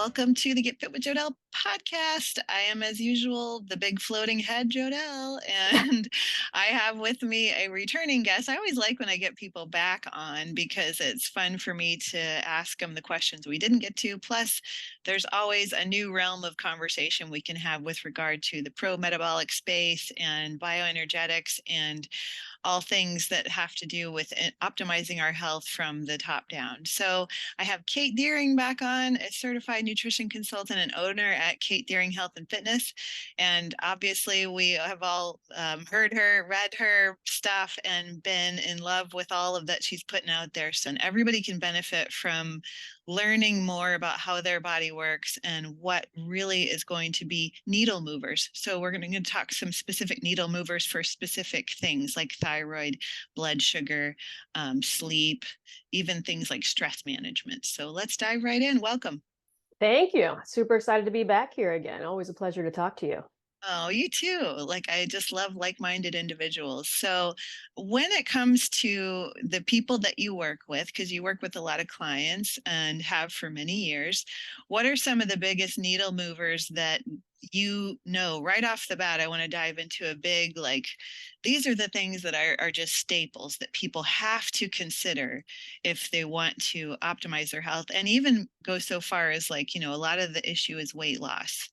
welcome to the Get Fit with Jodelle podcast. I am, as usual, the big floating head Jodelle, and I have with me a returning guest. I always like when I get people back on because it's fun for me to ask them the questions we didn't get to. Plus, there's always a new realm of conversation we can have with regard to the pro-metabolic space and bioenergetics and all things that have to do with optimizing our health from the top down. So I have Kate Deering back on, a certified nutrition consultant and owner at Kate Deering Health and Fitness. And obviously we have all heard her, read her stuff, and been in love with all of that she's putting out there. So everybody can benefit from learning more about how their body works and what really is going to be needle movers. So we're going to talk some specific needle movers for specific things like thyroid, blood sugar, sleep, even things like stress management. So let's dive right in. Welcome. Thank you. Super excited to be back here again. Always a pleasure to talk to you. Oh, you too. Like, I just love like-minded individuals. So when it comes to the people that you work with, because you work with a lot of clients and have for many years, what are some of the biggest needle movers that you know right off the bat? I want to dive into a big, like, these are the things that are just staples that people have to consider if they want to optimize their health, and even go so far as, like, a lot of the issue is weight loss,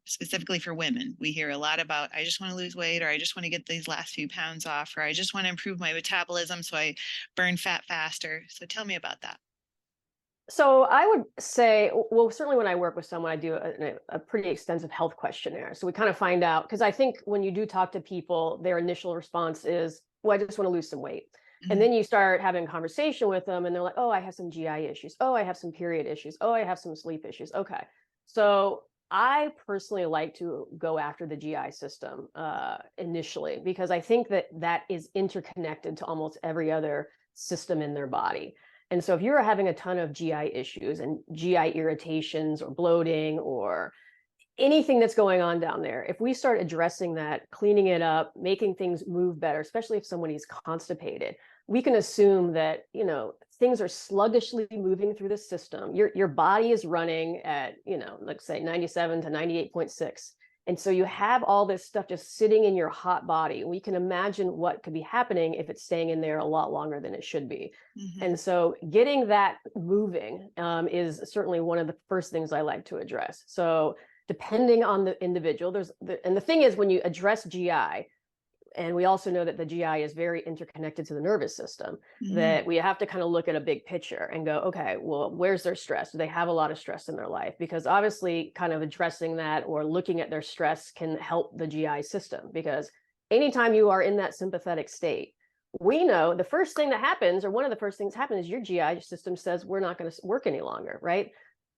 specifically for women. We hear a lot about, I just want to lose weight, or I just want to get these last few pounds off, or I just want to improve my metabolism so I burn fat faster. So tell me about that. So I would say, well, certainly when I work with someone, I do a pretty extensive health questionnaire. So we kind of find out, because I think when you do talk to people, their initial response is, well, I just want to lose some weight. And then you start having a conversation with them and they're like, oh, I have some GI issues. Oh, I have some period issues. Oh, I have some sleep issues. Okay. So I personally like to go after the GI system initially, because I think that that is interconnected to almost every other system in their body. And so if you're having a ton of GI issues and GI irritations or bloating or anything that's going on down there, if we start addressing that, cleaning it up, making things move better, especially if somebody's constipated, we can assume that, things are sluggishly moving through the system. Your body is running at, let's say 97 to 98.6. And so you have all this stuff just sitting in your hot body. We can imagine what could be happening if it's staying in there a lot longer than it should be. And so getting that moving is certainly one of the first things I like to address. So depending on the individual, and the thing is, when you address GI, and we also know that the GI is very interconnected to the nervous system, that we have to kind of look at a big picture and go, okay, well, where's their stress? Do they have a lot of stress in their life? Because obviously kind of addressing that or looking at their stress can help the GI system, because anytime you are in that sympathetic state, we know the first thing that happens, or one of the first things that happens, is your GI system says, we're not going to work any longer, right?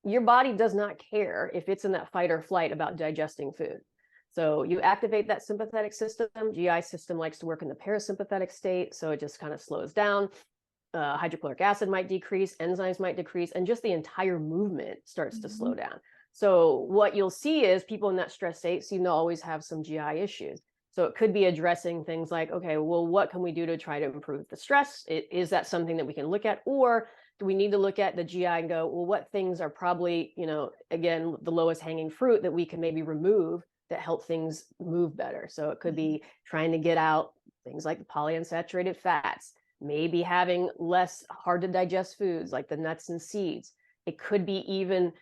Your body does not care if it's in that fight or flight about digesting food. So you activate that sympathetic system. GI system likes to work in the parasympathetic state, so it just kind of slows down. Hydrochloric acid might decrease, enzymes might decrease, and just the entire movement starts to slow down. So what you'll see is people in that stress state seem to always have some GI issues. So it could be addressing things like, okay, well, what can we do to try to improve the stress? Is that something that we can look at? Or do we need to look at the GI and go, well, what things are probably, again, the lowest hanging fruit that we can maybe remove that help things move better? So it could be trying to get out things like the polyunsaturated fats, maybe having less hard to digest foods like the nuts and seeds. It could be even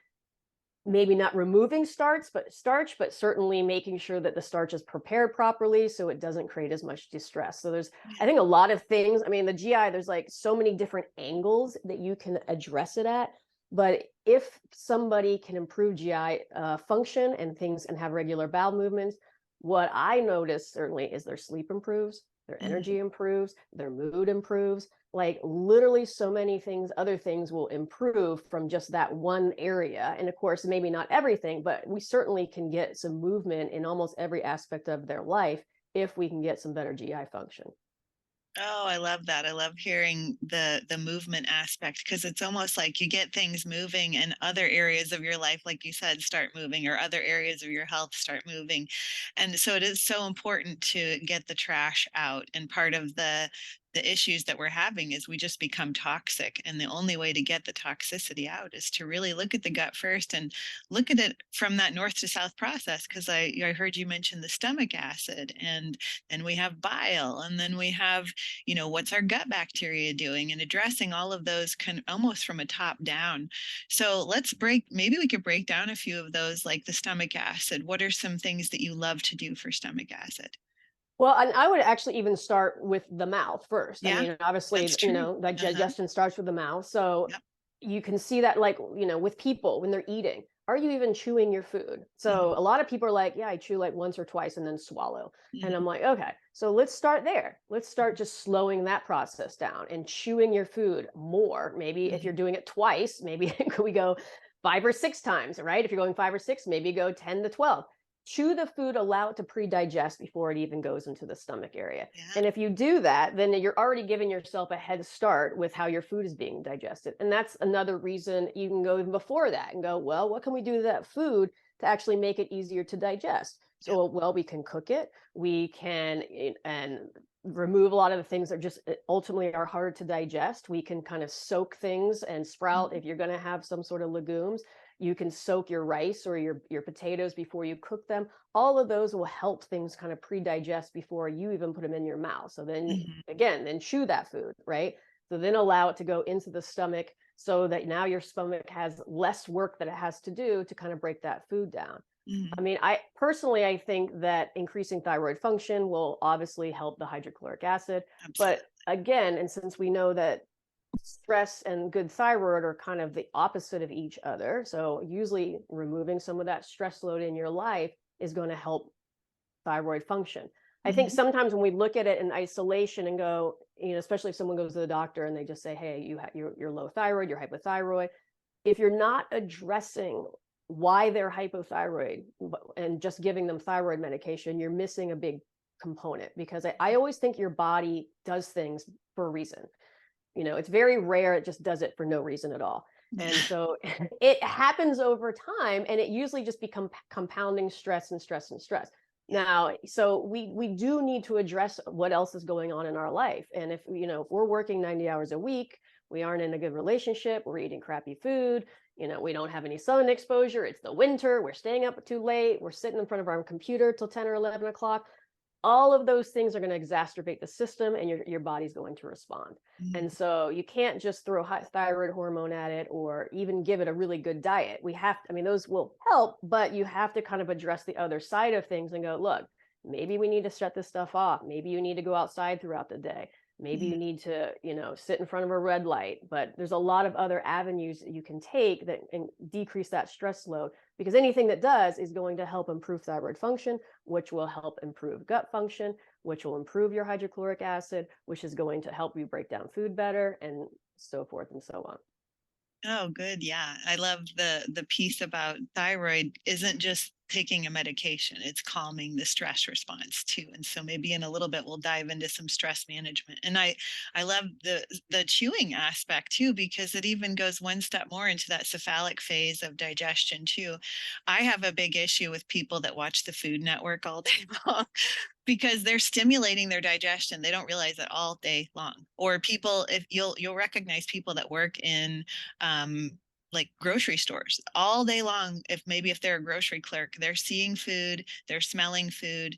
maybe not removing starch, but certainly making sure that the starch is prepared properly so it doesn't create as much distress. So there's, I think, a lot of things. I mean, the GI, there's like so many different angles that you can address it at. But if somebody can improve GI function and things and have regular bowel movements, what I notice certainly is their sleep improves, their energy improves, their mood improves. Like literally so many things, other things will improve from just that one area. And of course, maybe not everything, but we certainly can get some movement in almost every aspect of their life if we can get some better GI function. Oh, I love that. I love hearing the movement aspect, because it's almost like you get things moving and other areas of your life, like you said, start moving, or other areas of your health start moving. And so it is so important to get the trash out. And part of the the issues that we're having is we just become toxic. And the only way to get the toxicity out is to really look at the gut first and look at it from that north to south process. Because I heard you mention the stomach acid, and then we have bile, and then we have, what's our gut bacteria doing, and addressing all of those almost from a top down. So maybe we could break down a few of those, like the stomach acid. What are some things that you love to do for stomach acid? Well, and I would actually even start with the mouth first. I Yeah, mean, obviously, that's true. like Uh-huh. digestion starts with the mouth. So Yep. you can see that, like, with people when they're eating, are you even chewing your food? So Hmm. a lot of people are like, yeah, I chew like once or twice and then swallow. And I'm Hmm. like, okay, so let's start there. Let's start just slowing that process down and chewing your food more. Maybe if you're Hmm. doing it twice, maybe we go 5 or 6 times, right? If you're going 5 or 6, maybe go 10 to 12. Chew the food, allow it to pre-digest before it even goes into the stomach area. Yeah. And if you do that, then you're already giving yourself a head start with how your food is being digested. And that's another reason you can go even before that and go, well, what can we do to that food to actually make it easier to digest? Yep. So, well, we can cook it, we can and remove a lot of the things that just ultimately are harder to digest. We can kind of soak things and sprout Mhm. if you're going to have some sort of legumes. You can soak your rice or your potatoes before you cook them. All of those will help things kind of pre-digest before you even put them in your mouth. So then Mhm. again, then chew that food, right? So then allow it to go into the stomach so that now your stomach has less work that it has to do to kind of break that food down. I Mhm. mean, I think that increasing thyroid function will obviously help the hydrochloric acid. Absolutely. But again, and since we know that stress and good thyroid are kind of the opposite of each other, so usually removing some of that stress load in your life is going to help thyroid function. I think Mhm. sometimes when we look at it in isolation and go, especially if someone goes to the doctor and they just say, hey, you're low thyroid, you're hypothyroid. If you're not addressing why they're hypothyroid and just giving them thyroid medication, you're missing a big component, because I always think your body does things for a reason. It's very rare it just does it for no reason at all. And Yeah. so it happens over time, and it usually just becomes compounding stress and stress and stress. Yeah. Now, so we do need to address what else is going on in our life. And if we're working 90 hours a week, we aren't in a good relationship, we're eating crappy food, we don't have any sun exposure, it's the winter, we're staying up too late, we're sitting in front of our computer till 10 or 11 o'clock, all of those things are going to exacerbate the system, and your body's going to respond. Mhm. And so you can't just throw high thyroid hormone at it or even give it a really good diet. We have to, I mean, those will help, but you have to kind of address the other side of things and go, look, maybe we need to shut this stuff off. Maybe you need to go outside throughout the day. Maybe Mhm. you need to, sit in front of a red light. But there's a lot of other avenues that you can take that and decrease that stress load, because anything that does is going to help improve thyroid function, which will help improve gut function, which will improve your hydrochloric acid, which is going to help you break down food better, and so forth and so on. Oh, good. Yeah. I love the piece about thyroid isn't just taking a medication, it's calming the stress response too. And so maybe in a little bit we'll dive into some stress management. And I love the chewing aspect too, because it even goes one step more into that cephalic phase of digestion too. I have a big issue with people that watch the Food Network all day long, because they're stimulating their digestion. They don't realize it all day long. Or people, if you'll recognize people that work in um, like grocery stores all day long. If they're a grocery clerk, they're seeing food, they're smelling food,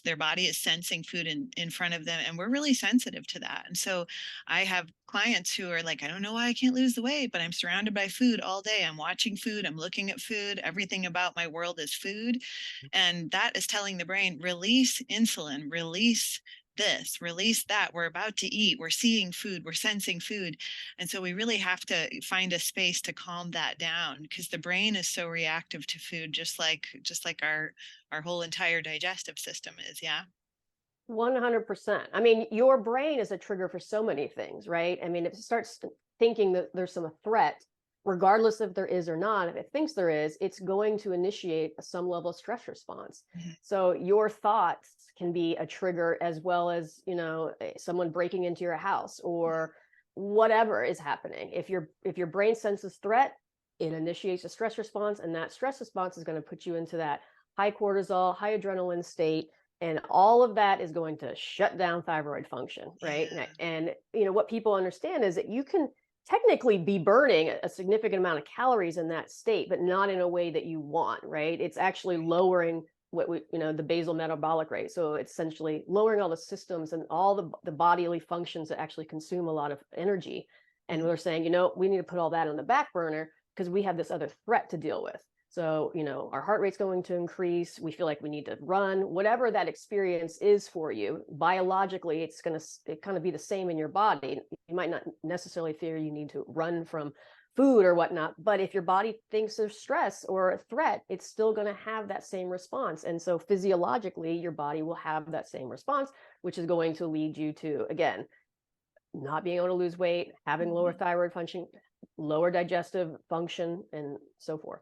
their body is sensing food in front of them, and we're really sensitive to that. And so I have clients who are like, I don't know why I can't lose the weight, but I'm surrounded by food all day. I'm watching food, I'm looking at food, everything about my world is food. And that is telling the brain, release insulin, release this, release that. We're about to eat, we're seeing food, we're sensing food. And so we really have to find a space to calm that down, because the brain is so reactive to food, just like our whole entire digestive system is. Yeah. 100%. I mean, your brain is a trigger for so many things, right? I mean, if it starts thinking that there's some threat, regardless if there is or not, if it thinks there is, it's going to initiate some level of stress response. Mhm. So your thoughts can be a trigger, as well as, someone breaking into your house or whatever is happening. If your brain senses threat, it initiates a stress response, and that stress response is going to put you into that high cortisol, high adrenaline state, And all of that is going to shut down thyroid function, right? Yeah. And what people understand is that you can technically be burning a significant amount of calories in that state, but not in a way that you want, right? It's actually lowering what the basal metabolic rate. So it's essentially lowering all the systems and all the bodily functions that actually consume a lot of energy. And Mhm. we're saying, we need to put all that on the back burner because we have this other threat to deal with. So, our heart rate's going to increase. We feel like we need to run, whatever that experience is for you. Biologically, it's going to kind of be the same in your body. You might not necessarily feel you need to run from food or whatnot, but if your body thinks there's stress or a threat, it's still going to have that same response. And so physiologically, your body will have that same response, which is going to lead you to, again, not being able to lose weight, having lower Mhm. thyroid function, lower digestive function, and so forth.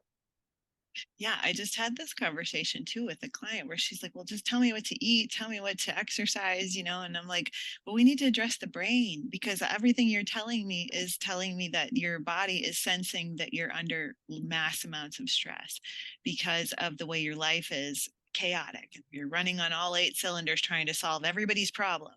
Yeah, I just had this conversation too with a client where she's like, "Well, just tell me what to eat, tell me what to exercise, And I'm like, "Well, we need to address the brain because everything you're telling me is telling me that your body is sensing that you're under mass amounts of stress because of the way your life is chaotic. You're running on all eight cylinders trying to solve everybody's problems.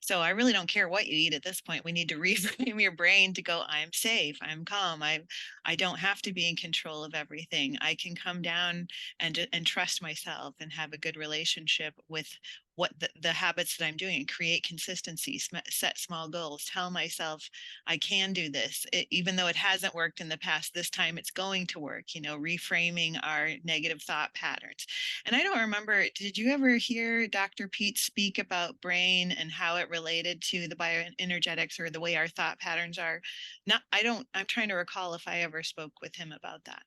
So I really don't care what you eat at this point. We need to reframe your brain to go, I'm safe, I'm calm, I don't have to be in control of everything. I can come down and trust myself and have a good relationship with what the habits that I'm doing and create consistency, set small goals, tell myself I can do this. Even though it hasn't worked in the past, this time it's going to work, reframing our negative thought patterns. And I don't remember, did you ever hear Dr. Pete speak about brain and how it related to the bioenergetics or the way our thought patterns are? Not, I'm trying to recall if I ever spoke with him about that.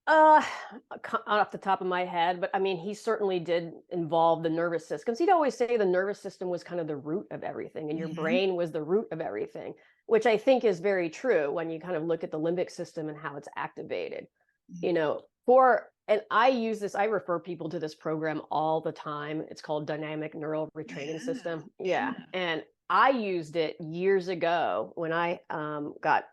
Uh, off the top of my head, but I mean, he certainly did involve the nervous system. Because he'd always say the nervous system was kind of the root of everything, and your Hmm. brain was the root of everything, which I think is very true when you kind of look at the limbic system and how it's activated. And I use this, I refer people to this program all the time. It's called Dynamic Neural Retraining Yeah, System. Yeah. yeah. And I used it years ago when I got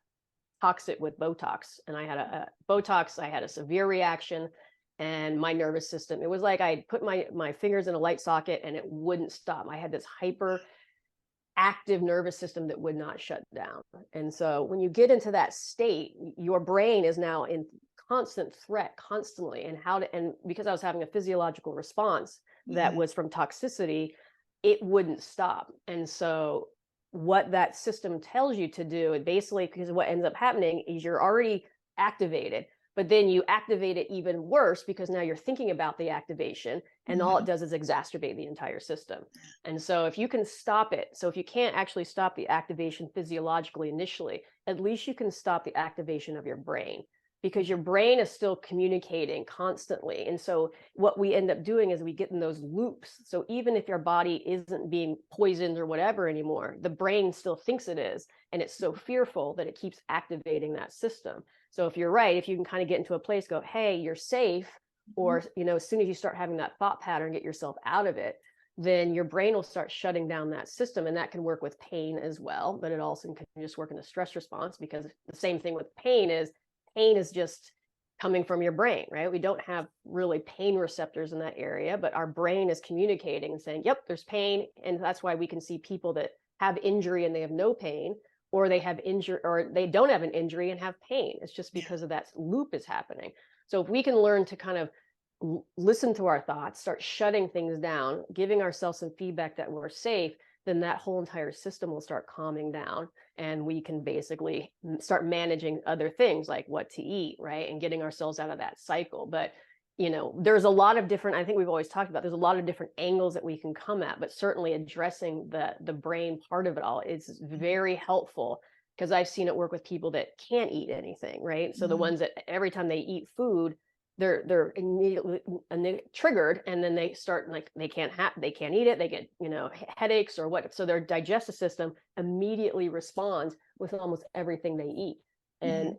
toxic with Botox. And I had a Botox, I had a severe reaction and my nervous system. It was like I put my fingers in a light socket and it wouldn't stop. I had this hyper active nervous system that would not shut down. And so when you get into that state, your brain is now in constant threat constantly. And because I was having a physiological response that Hmm. was from toxicity, it wouldn't stop. And so what that system tells you to do, it basically, because what ends up happening is you're already activated, but then you activate it even worse because now you're thinking about the activation and all it Hmm. does is exacerbate the entire system. And so if you can stop it, so if you can't actually stop the activation physiologically initially, at least you can stop the activation of your brain because your brain is still communicating constantly. And so what we end up doing is we get in those loops. So even if your body isn't being poisoned or whatever anymore, the brain still thinks it is. And it's so fearful that it keeps activating that system. So if you're right, if you can kind of get into a place, go, hey, you're safe, or as soon as you start having that thought pattern, get yourself out of it, then your brain will start shutting down that system. And that can work with pain as well, but it also can just work in the stress response because the same thing with pain is just coming from your brain, right? We don't have really pain receptors in that area, but our brain is communicating and saying, yep, there's pain. And that's why we can see people that have injury and they have no pain, or they have injury, or they don't have an injury and have pain. It's just Yeah. because of that loop is happening. So if we can learn to kind of listen to our thoughts, start shutting things down, giving ourselves some feedback that we're safe, then that whole entire system will start calming down and we can basically start managing other things like what to eat, right? And getting ourselves out of that cycle. But there's a lot of different, I think we've always talked about, there's a lot of different angles that we can come at, but certainly addressing the brain part of it all is very helpful because I've seen it work with people that can't eat anything, right? So the Hmm. ones that every time they eat food, they're immediately triggered, and then they start like they can't eat it, they get headaches or what, so their digestive system immediately responds with almost everything they eat. And Hmm.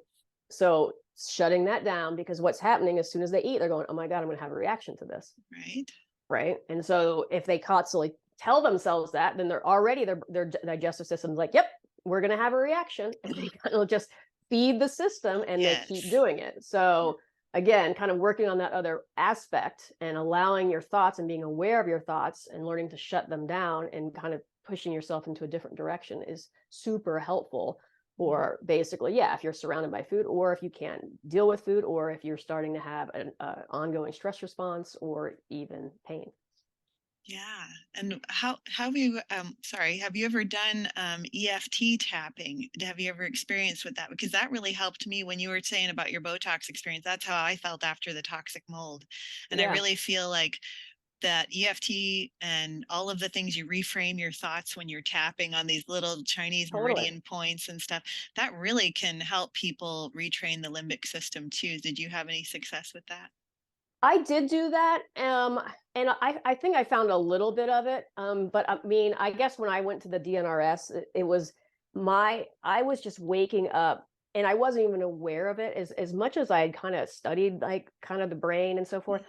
so shutting that down, because what's happening as soon as they eat, they're going, oh my god, I'm going to have a reaction to this, Right. right? And so if they constantly tell themselves that, then they're already their digestive system's like, yep, we're going to have a reaction, and they kind of just feed the system and they keep Yes. doing it. So again, kind of working on that other aspect and allowing your thoughts and being aware of your thoughts and learning to shut them down and kind of pushing yourself into a different direction is super helpful. Or basically, yeah, if you're surrounded by food, or if you can't deal with food, or if you're starting to have an ongoing stress response or even pain. Yeah. And how have you sorry, have you ever done EFT tapping? Have you ever experienced with that? Because that really helped me when you were saying about your Botox experience. That's how I felt after the toxic mold. And I Yeah, really feel like that EFT and all of the things you reframe your thoughts when you're tapping on these little Chinese totally. meridian points and stuff, that really can help people retrain the limbic system too. Did you have any success with that? I did do that, and I think I found a little bit of it, but I mean, I guess when I went to the DNRS, it was I was just waking up, and I wasn't even aware of it as much as I had kind of studied like kind of the brain and so forth.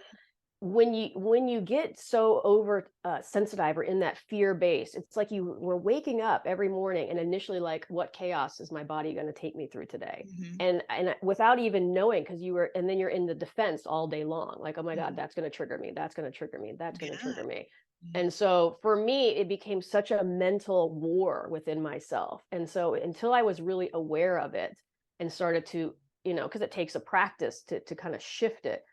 When you get so over sensitive or in that fear base, it's like you were waking up every morning and initially like, what chaos is my body going to take me through today? Mm-hmm. And without even knowing, because you were, and then you're in the defense all day long, like, oh my god, Mm-hmm. that's going to trigger me, that's going to trigger me, that's going to Yeah. trigger me. Mm-hmm. And so for me, it became such a mental war within myself. And so until I was really aware of it and started to, because it takes a practice to kind of shift it,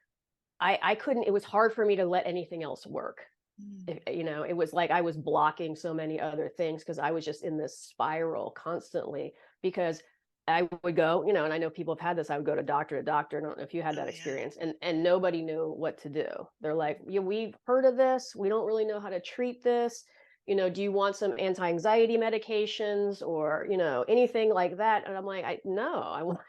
I couldn't, it was hard for me to let anything else work. Mm. It was like I was blocking so many other things because I was just in this spiral constantly because I would go, and I know people have had this. I would go to doctor to doctor. I don't know if you had Oh that yeah. experience, and nobody knew what to do. They're like, yeah, we've heard of this. We don't really know how to treat this. Do you want some anti-anxiety medications or, anything like that? And I'm like, no, I want,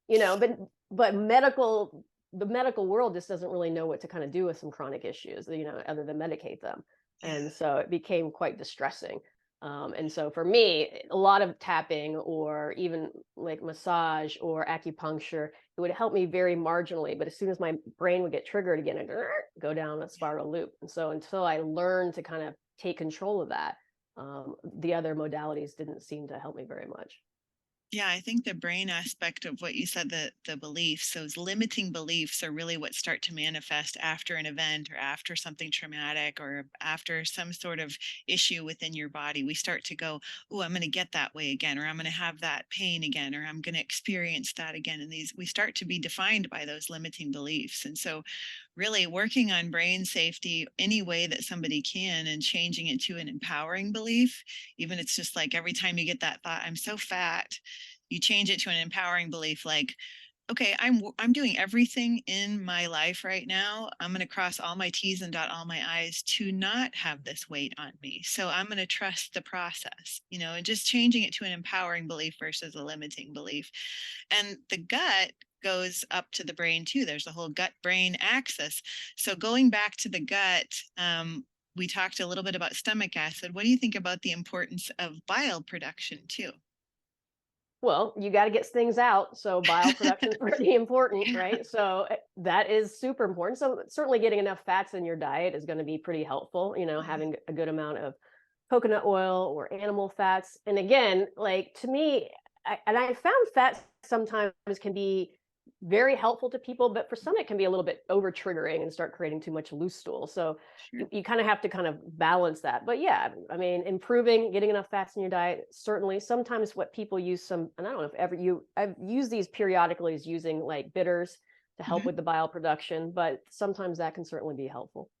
but the medical world just doesn't really know what to kind of do with some chronic issues, other than medicate them. Yeah. And so it became quite distressing. And so for me, a lot of tapping or even like massage or acupuncture, it would help me very marginally. But as soon as my brain would get triggered again, I'd go down a spiral loop. And so until I learned to kind of take control of that, the other modalities didn't seem to help me very much. Yeah, I think the brain aspect of what you said, the beliefs, those limiting beliefs are really what start to manifest after an event or after something traumatic or after some sort of issue within your body. We start to go, oh, I'm going to get that way again, or I'm going to have that pain again, or I'm going to experience that again. And these, we start to be defined by those limiting beliefs. And so really working on brain safety any way that somebody can and changing it to an empowering belief, even it's just like every time you get that thought, I'm so fat, you change it to an empowering belief like, okay, I'm doing everything in my life right now. I'm going to cross all my T's and dot all my I's to not have this weight on me. So I'm going to trust the process, and just changing it to an empowering belief versus a limiting belief. And the gut goes up to the brain too. There's a whole gut brain axis. So going back to the gut, we talked a little bit about stomach acid. What do you think about the importance of bile production too? Well, you got to get things out. So bile production is pretty important, Yeah. right? So that is super important. So certainly getting enough fats in your diet is going to be pretty helpful, having a good amount of coconut oil or animal fats. And again, like to me, I found fats sometimes can be very helpful to people, but for some it can be a little bit over triggering and start creating too much loose stool. So Sure. you kind of have to kind of balance that. But yeah, I mean, improving, getting enough fats in your diet, certainly. Sometimes what people use and I don't know if ever I've used these periodically as using like bitters to help Mhm. with the bile production, but sometimes that can certainly be helpful.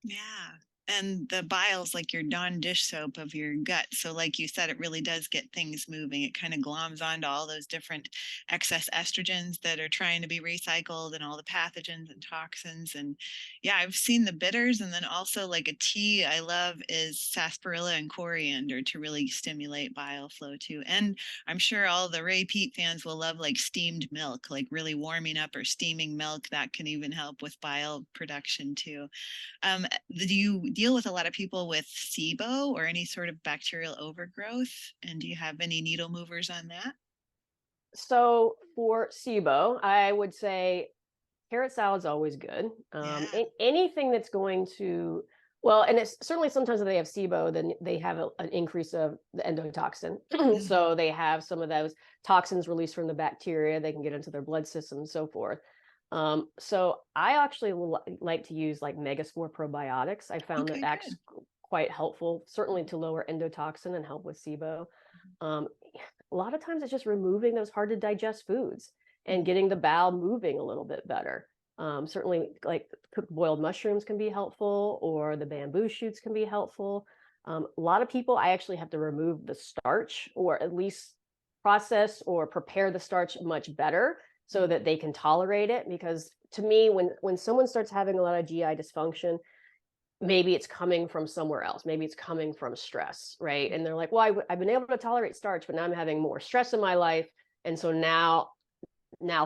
Yeah. And the bile's like your Dawn dish soap of your gut. So, like you said, it really does get things moving. It kind of gloms onto all those different excess estrogens that are trying to be recycled and all the pathogens and toxins. And yeah, I've seen the bitters. And then also, like a tea I love is sarsaparilla and coriander to really stimulate bile flow too. And I'm sure all the Ray Peat fans will love like steamed milk, like really warming up or steaming milk. That can even help with bile production too. Do you deal with a lot of people with SIBO or any sort of bacterial overgrowth? And do you have any needle movers on that? So for SIBO, I would say carrot salad's always good. Yeah. Anything that's going to, well, and it's certainly sometimes if they have SIBO, then they have an increase of the endotoxin. Hmm. So they have some of those toxins released from the bacteria. They can get into their blood system and so forth. So I actually like to use like Megaspore probiotics. I found that Okay, acts good. quite helpful, certainly to lower endotoxin and help with SIBO. Um, a lot of times it's just removing those hard to digest foods and Mhm. getting the bowel moving a little bit better. Certainly, like cooked boiled mushrooms can be helpful, or the bamboo shoots can be helpful. A lot of people, I actually have to remove the starch, or at least process or prepare the starch much better so Mhm. that they can tolerate it. Because to me, when someone starts having a lot of GI dysfunction, maybe it's coming from somewhere else. Maybe it's coming from stress, right? And they're like, well, I've been able to tolerate starch, but now I'm having more stress in my life. And so now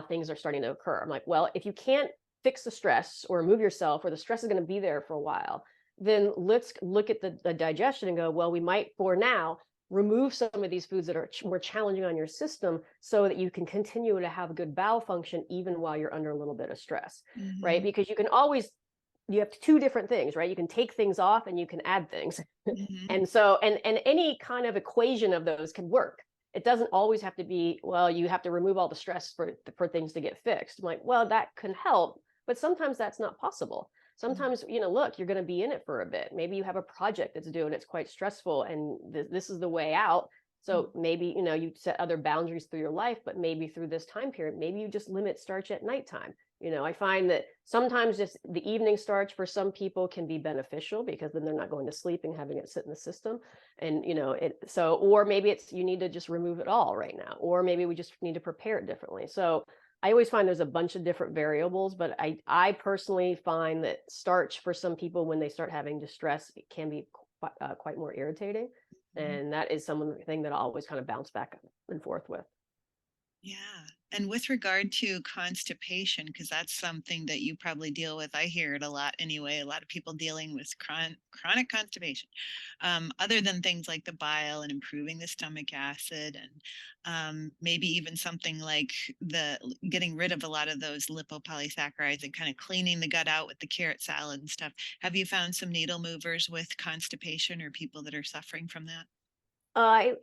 things are starting to occur. I'm like, well, if you can't fix the stress or remove yourself, or the stress is going to be there for a while, then let's look at the digestion and go, well, we might for now remove some of these foods that are more challenging on your system so that you can continue to have good bowel function even while you're under a little bit of stress, right? Mhm. Because you have two different things, right? You can take things off and you can add things. Mhm. And so, and any kind of equation of those can work. It doesn't always have to be, well, you have to remove all the stress for things to get fixed. I'm like, well, that can help, but sometimes that's not possible. Mhm. Sometimes, look, you're going to be in it for a bit. Maybe you have a project that's due and it's quite stressful, and this is the way out. So Mhm. maybe, you set other boundaries through your life, but maybe through this time period, maybe you just limit starch at nighttime. I find that sometimes just the evening starch for some people can be beneficial, because then they're not going to sleep and having it sit in the system. And or maybe it's you need to just remove it all right now, or maybe we just need to prepare it differently. So I always find there's a bunch of different variables, but I personally find that starch for some people, when they start having distress, it can be quite more irritating. Mhm. And that is something that I always kind of bounce back and forth with. Yeah. And with regard to constipation, because that's something that you probably deal with, I hear it a lot anyway, a lot of people dealing with chronic constipation, other than things like the bile and improving the stomach acid, and maybe even something like getting rid of a lot of those lipopolysaccharides and kind of cleaning the gut out with the carrot salad and stuff. Have you found some needle movers with constipation or people that are suffering from that?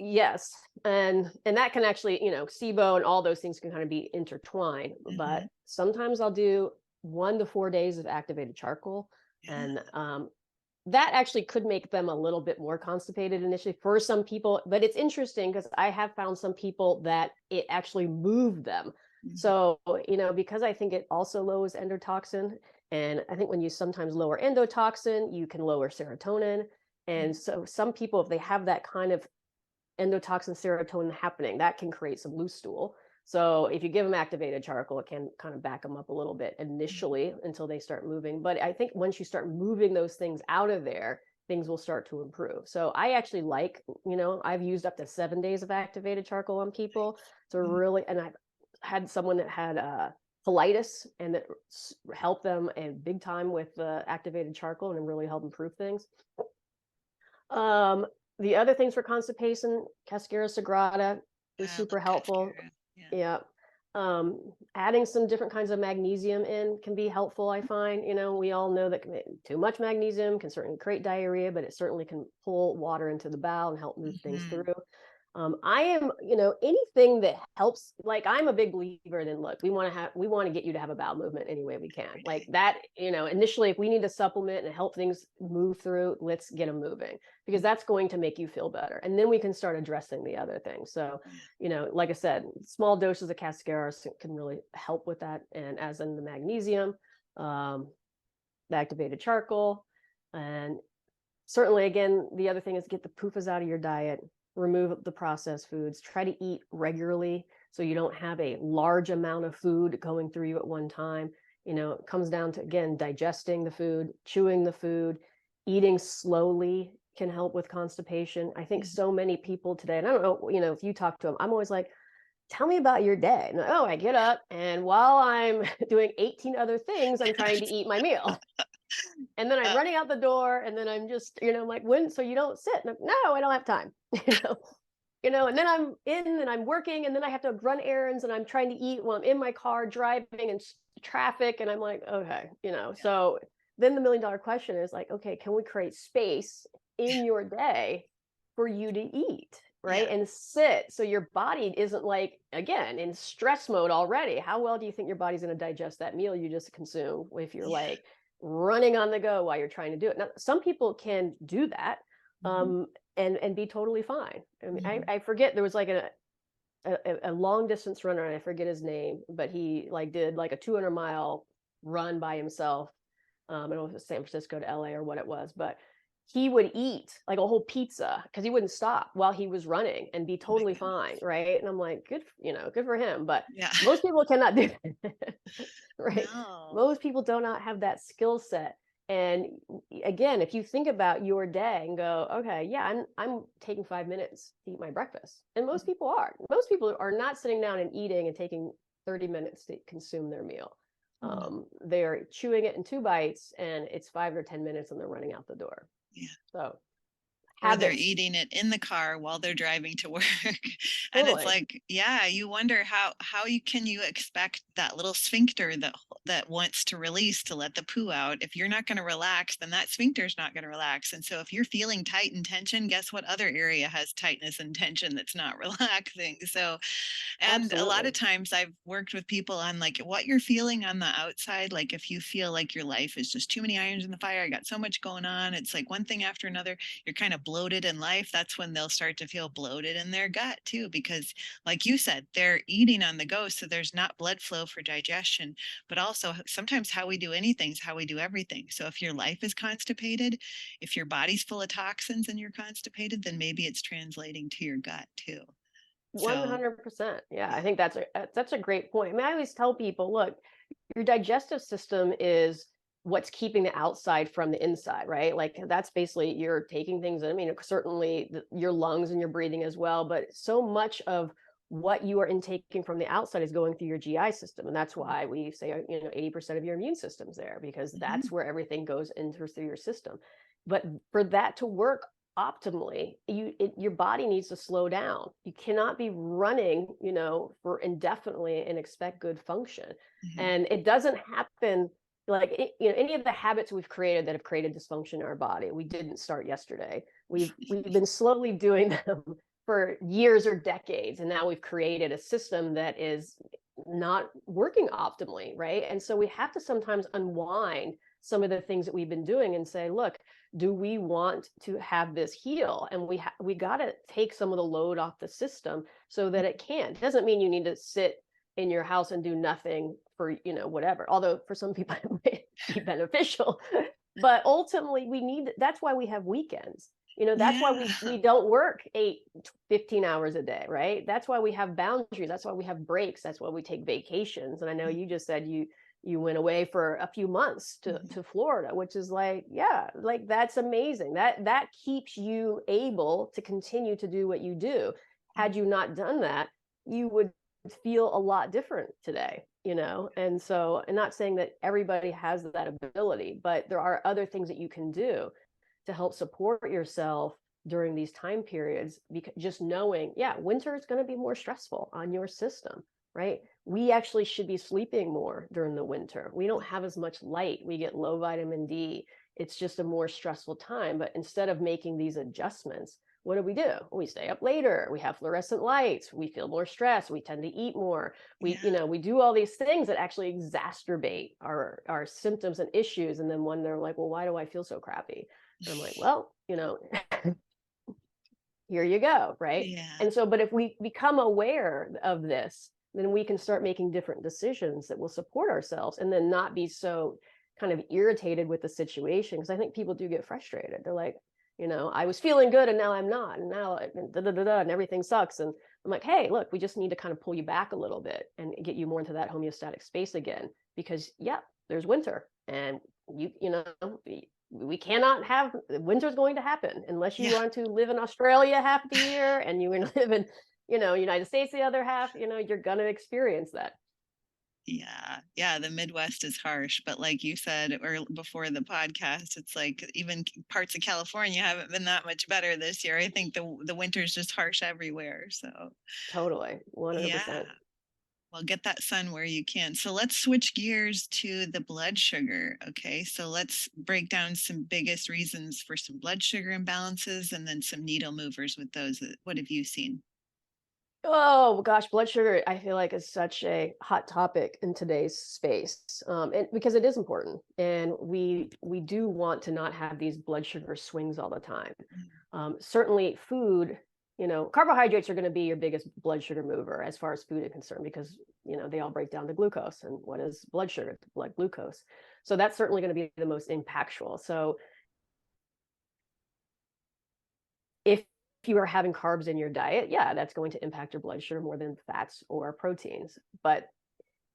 Yes, and that can actually, SIBO and all those things can kind of be intertwined. Hmm. But sometimes I'll do 1 to 4 days of activated charcoal, Yeah. and that actually could make them a little bit more constipated initially for some people. But it's interesting because I have found some people that it actually moved them. Hmm. So, because I think it also lowers endotoxin, and I think when you sometimes lower endotoxin, you can lower serotonin. And so some people, if they have that kind of endotoxin serotonin happening, that can create some loose stool. So if you give them activated charcoal, it can kind of back them up a little bit initially until they start moving. But I think once you start moving those things out of there, things will start to improve. So I actually like, I've used up to 7 days of activated charcoal on people to Mhm. really, and I've had someone that had colitis, and that helped them and big time with activated charcoal, and it really helped improve things. Um, the other things for constipation, Cascara sagrada is I super love helpful. cascara. Yeah. Yeah. Adding some different kinds of magnesium in can be helpful, I find. We all know that too much magnesium can certainly create diarrhea, but it certainly can pull water into the bowel and help move things Mhm. through. I am, anything that helps. Like, I'm a big believer in, look, we want to get you to have a bowel movement any way we can. Every Like day. that, initially, if we need to supplement and help things move through, let's get them moving, because Mm. that's going to make you feel better. And then we can start addressing the other things. So, Yeah. like I said, small doses of cascara can really help with that. And as in the magnesium, um, the activated charcoal, and certainly, again, the other thing is get the PUFAs out of your diet, remove the processed foods, try to eat regularly so you don't have a large amount of food going through you at one time. It comes down to, again, digesting the food, chewing the food, eating slowly can help with constipation. I think Mhm. so many people today, and I don't know, if you talk to them, I'm always like, tell me about your day. And, oh, I get up, and while I'm doing 18 other things, I'm trying to eat my meal. And then I'm Uh, running out the door, and then I'm just, I'm like, when, so you don't sit? And no, I don't have time. you know, and then I'm in and I'm working, and then I have to run errands, and I'm trying to eat while I'm in my car driving and traffic. And I'm like, okay, yeah. so then the $1 million question is like, okay, can we create space in your day for you to eat? right? Yeah. And sit. So your body isn't like, again, in stress mode already. How well do you think your body's going to digest that meal you just consumed if you're Yeah. like running on the go while you're trying to do it? Now, some people can do that, Mhm. and be totally fine. I mean, Mhm. I forget, there was like a long distance runner, and I forget his name, but he like did like a 200-mile run by himself. I don't know if it was San Francisco to LA or what it was, but he would eat like a whole pizza because he wouldn't stop while he was running and be Oh my totally fine, goodness. right? And I'm like, good, good for him. But Yeah. most people cannot do that, right? No. Most people do not have that skill set. And again, if you think about your day and go, okay, yeah, I'm taking 5 minutes to eat my breakfast, and most people are. Most people are not sitting down and eating and taking 30 minutes to consume their meal. No. They're chewing it in 2 bites, and it's 5 or 10 minutes, and they're running out the door. Yeah. So Or they're habits, eating it in the car while they're driving to work. And it's totally. like, yeah, you wonder how you can you expect that little sphincter that wants to release to let the poo out. If you're not going to relax, then that sphincter is not going to relax. And so if you're feeling tight and tension, guess what other area has tightness and tension that's not relaxing? So and a lot of Absolutely. times I've worked with people on like what you're feeling on the outside. Like if you feel like your life is just too many irons in the fire, I got so much going on. It's like one thing after another. You're kind of bloated in life. That's when they'll start to feel bloated in their gut too, because like you said, they're eating on the go. So there's not blood flow for digestion, but also sometimes how we do anything is how we do everything. So if your life is constipated, if your body's full of toxins and you're constipated, then maybe it's translating to your gut too. So 100%. Yeah, yeah. I think that's a great point. I mean, I always tell people, look, your digestive system is what's keeping the outside from the inside, right? Like that's basically you're taking things in. I mean, certainly your lungs and your breathing as well, but so much of what you are intaking from the outside is going through your GI system. And that's why we say, 80% of your immune system's there, because Mhm. that's where everything goes into through your system. But for that to work optimally, your body needs to slow down. You cannot be running, for indefinitely and expect good function. Mhm. And it doesn't happen like any of the habits we've created that have created dysfunction in our body. We didn't start yesterday. We've been slowly doing them for years or decades, and now we've created a system that is not working optimally, right? And so we have to sometimes unwind some of the things that we've been doing and say, look, do we want to have this heal? And we got to take some of the load off the system so that it can. It doesn't mean you need to sit in your house and do nothing for whatever, although for some people it might be beneficial. But ultimately that's why we have weekends. That's why Yeah. we don't work 15 hours a day, right? That's why we have boundaries. That's why we have breaks. That's why we take vacations. And I know you just said you went away for a few months Mhm. to Florida, which is like, yeah, like that's amazing. That keeps you able to continue to do what you do. Had you not done that, you would feel a lot different today. And so, I'm not saying that everybody has that ability, but there are other things that you can do to help support yourself during these time periods, because just knowing, yeah, winter is going to be more stressful on your system, right? We actually should be sleeping more during the winter. We don't have as much light. We get low vitamin D. It's just a more stressful time. But instead of making these adjustments, what do? We stay up later. We have fluorescent lights. We feel more stressed. We tend to eat more. We, Yeah. we do all these things that actually exacerbate our symptoms and issues. And then when they're like, well, why do I feel so crappy? And I'm like, well, here you go, right? Yeah. And so, but if we become aware of this, then we can start making different decisions that will support ourselves, and then not be so kind of irritated with the situation. Because I think people do get frustrated. They're like, I was feeling good and now I'm not, and now and everything sucks. And I'm like, hey, look, we just need to kind of pull you back a little bit and get you more into that homeostatic space again. Because yeah, there's winter, and we cannot have winter's going to happen unless you Yeah. want to live in Australia half the year and you want to live in, United States the other half, you're going to experience that. Yeah. Yeah. The Midwest is harsh, but like you said, or before the podcast, it's like even parts of California haven't been that much better this year. I think the winter's just harsh everywhere. So Totally. yeah. 100%. Well, get that sun where you can. So let's switch gears to the blood sugar. Okay, so let's break down some biggest reasons for some blood sugar imbalances and then some needle movers with those. What have you seen? Oh gosh, blood sugar, I feel like is such a hot topic in today's space, and because it is important, and we do want to not have these blood sugar swings all the time. Certainly, food, carbohydrates are going to be your biggest blood sugar mover as far as food is concerned, because they all break down to glucose, and what is blood sugar? It's blood glucose. So that's certainly going to be the most impactful. So if you are having carbs in your diet, yeah, that's going to impact your blood sugar more than fats or proteins. But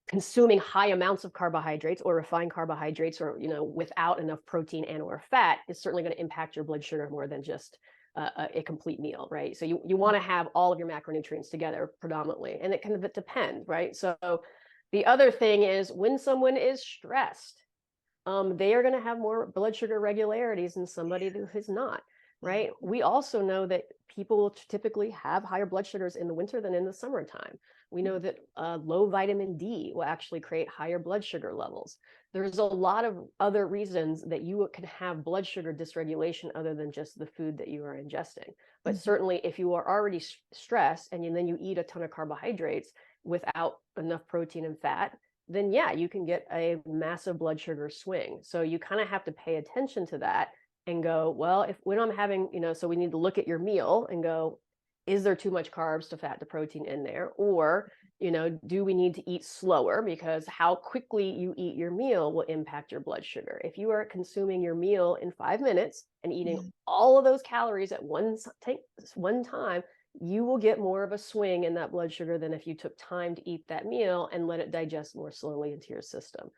consuming high amounts of carbohydrates or refined carbohydrates, or without enough protein and or fat, is certainly going to impact your blood sugar more than just a complete meal, right? So you want to have all of your macronutrients together predominantly, and it kind of depends, right? So the other thing is, when someone is stressed, they are going to have more blood sugar irregularities than somebody who is not, right? We also know that people will typically have higher blood sugars in the winter than in the summertime. We know that low vitamin D will actually create higher blood sugar levels. There's a lot of other reasons that you can have blood sugar dysregulation other than just the food that you are ingesting. But certainly, if you are already stressed and then you eat a ton of carbohydrates without enough protein and fat, then yeah, you can get a massive blood sugar swing. So you kind of have to pay attention to that and go, well, when I'm having, so we need to look at your meal and go, is there too much carbs to fat to protein in there? Or, do we need to eat slower? Because how quickly you eat your meal will impact your blood sugar. If you are consuming your meal in 5 minutes and eating all of those calories at one time, you will get more of a swing in that blood sugar than if you took time to eat that meal and let it digest more slowly into your system.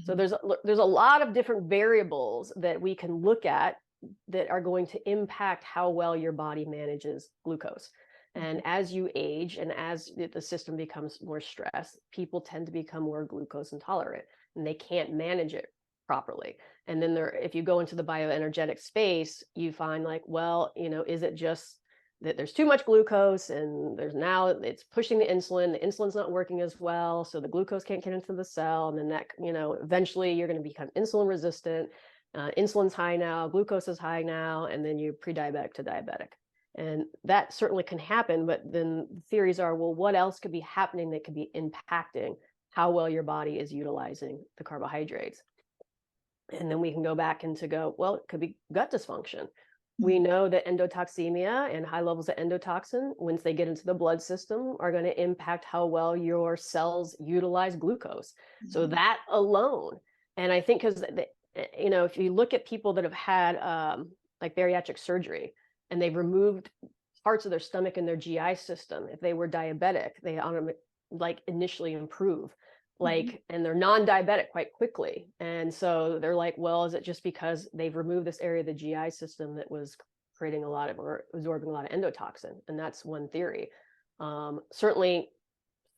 So there's a lot of different variables that we can look at that are going to impact how well your body manages glucose. And as you age and as the system becomes more stressed, people tend to become more glucose intolerant, and they can't manage it properly. And then if you go into the bioenergetic space, you find like, well, is it just that there's too much glucose, and it's pushing the insulin's not working as well, so the glucose can't get into the cell, and then that eventually you're going to become insulin resistant. Insulin's high now, glucose is high now, and then you're pre-diabetic to diabetic. And that certainly can happen, but then the theories are, well, what else could be happening that could be impacting how well your body is utilizing the carbohydrates? And then we can go back and well, it could be gut dysfunction. We know that endotoxemia and high levels of endotoxin, once they get into the blood system, are going to impact how well your cells utilize glucose. So that alone, and I think because, if you look at people that have had like bariatric surgery, and they've removed parts of their stomach and their GI system, if they were diabetic, they initially improve. And they're non-diabetic quite quickly. And so they're like, well, is it just because they've removed this area of the GI system that was creating or absorbing a lot of endotoxin? And that's one theory. Certainly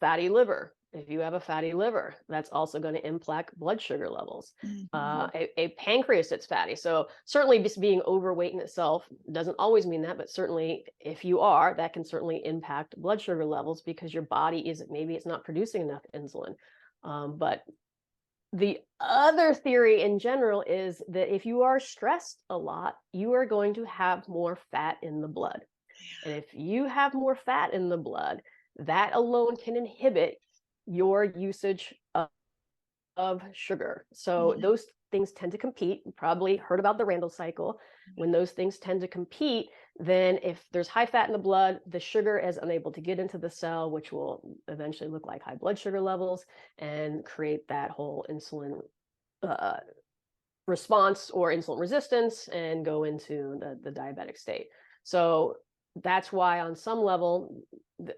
fatty liver. If you have a fatty liver, that's also going to impact blood sugar levels. A pancreas that's fatty. So certainly just being overweight in itself doesn't always mean that, but certainly if you are, that can certainly impact blood sugar levels, because your body maybe it's not producing enough insulin. But the other theory in general is that if you are stressed a lot, you are going to have more fat in the blood. And if you have more fat in the blood, that alone can inhibit your usage of sugar. So those things tend to compete. You probably heard about the Randall cycle. When those things tend to compete, then if there's high fat in the blood, the sugar is unable to get into the cell, which will eventually look like high blood sugar levels and create that whole insulin response or insulin resistance and go into the diabetic state. So that's why on some level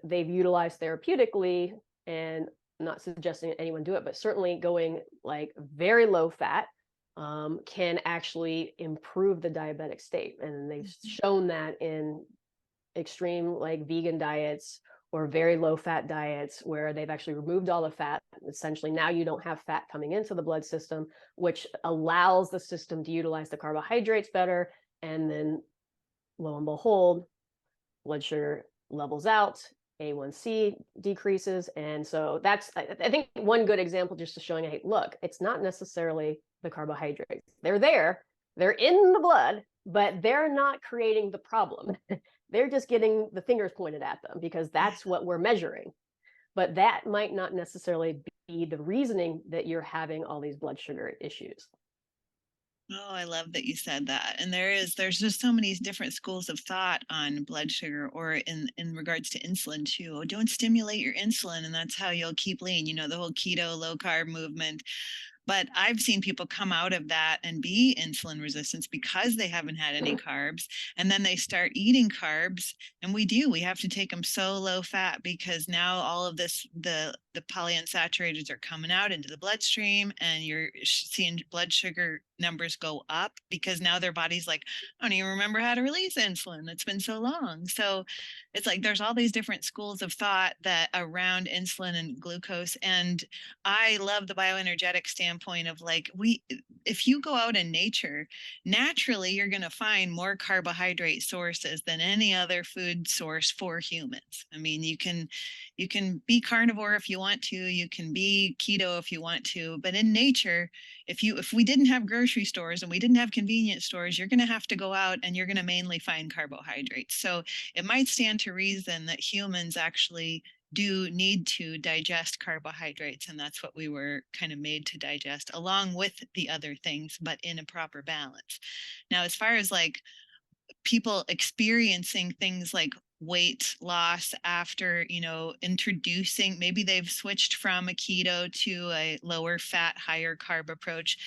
they've utilized therapeutically, and I'm not suggesting anyone do it, but certainly going like very low fat can actually improve the diabetic state. And they've shown that in extreme like vegan diets or very low fat diets where they've actually removed all the fat. Essentially, now you don't have fat coming into the blood system, which allows the system to utilize the carbohydrates better. And then lo and behold, blood sugar levels out, A1C decreases. And so that's, I think, one good example just to showing, hey, look, it's not necessarily the carbohydrates. They're in the blood, but they're not creating the problem. They're just getting the fingers pointed at them because that's what we're measuring. But that might not necessarily be the reasoning that you're having all these blood sugar issues. Oh, I love that you said that. And there's just so many different schools of thought on blood sugar, or in regards to insulin too. Oh, don't stimulate your insulin and that's how you'll keep lean. You know, the whole keto low carb movement. But I've seen people come out of that and be insulin resistant because they haven't had any carbs. And then they start eating carbs. And we have to take them so low fat because now all of this, the polyunsaturated are coming out into the bloodstream, and you're seeing blood sugar numbers go up because now their body's like, I don't even remember how to release insulin. It's been so long. So it's like there's all these different schools of thought that around insulin and glucose. And I love the bioenergetic standpoint of like, if you go out in nature, naturally you're going to find more carbohydrate sources than any other food source for humans. I mean, you can be carnivore if you want to, you can be keto if you want to, but in nature, if we didn't have grocery stores and we didn't have convenience stores, you're going to have to go out and you're going to mainly find carbohydrates. So it might stand to reason that humans actually do need to digest carbohydrates, and that's what we were kind of made to digest along with the other things, but in a proper balance. Now, as far as like people experiencing things like weight loss after, you know, introducing, maybe they've switched from a keto to a lower fat, higher carb approach,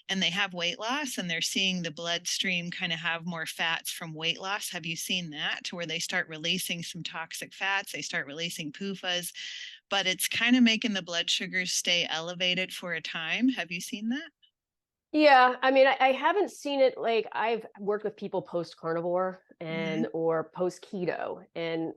and they have weight loss and they're seeing the bloodstream kind of have more fats from weight loss. Have you seen that, to where they start releasing some toxic fats, they start releasing PUFAs, but it's kind of making the blood sugars stay elevated for a time? Have you seen that? Yeah, I mean, I haven't seen it. Like, I've worked with people post carnivore Mm-hmm. and or post keto, and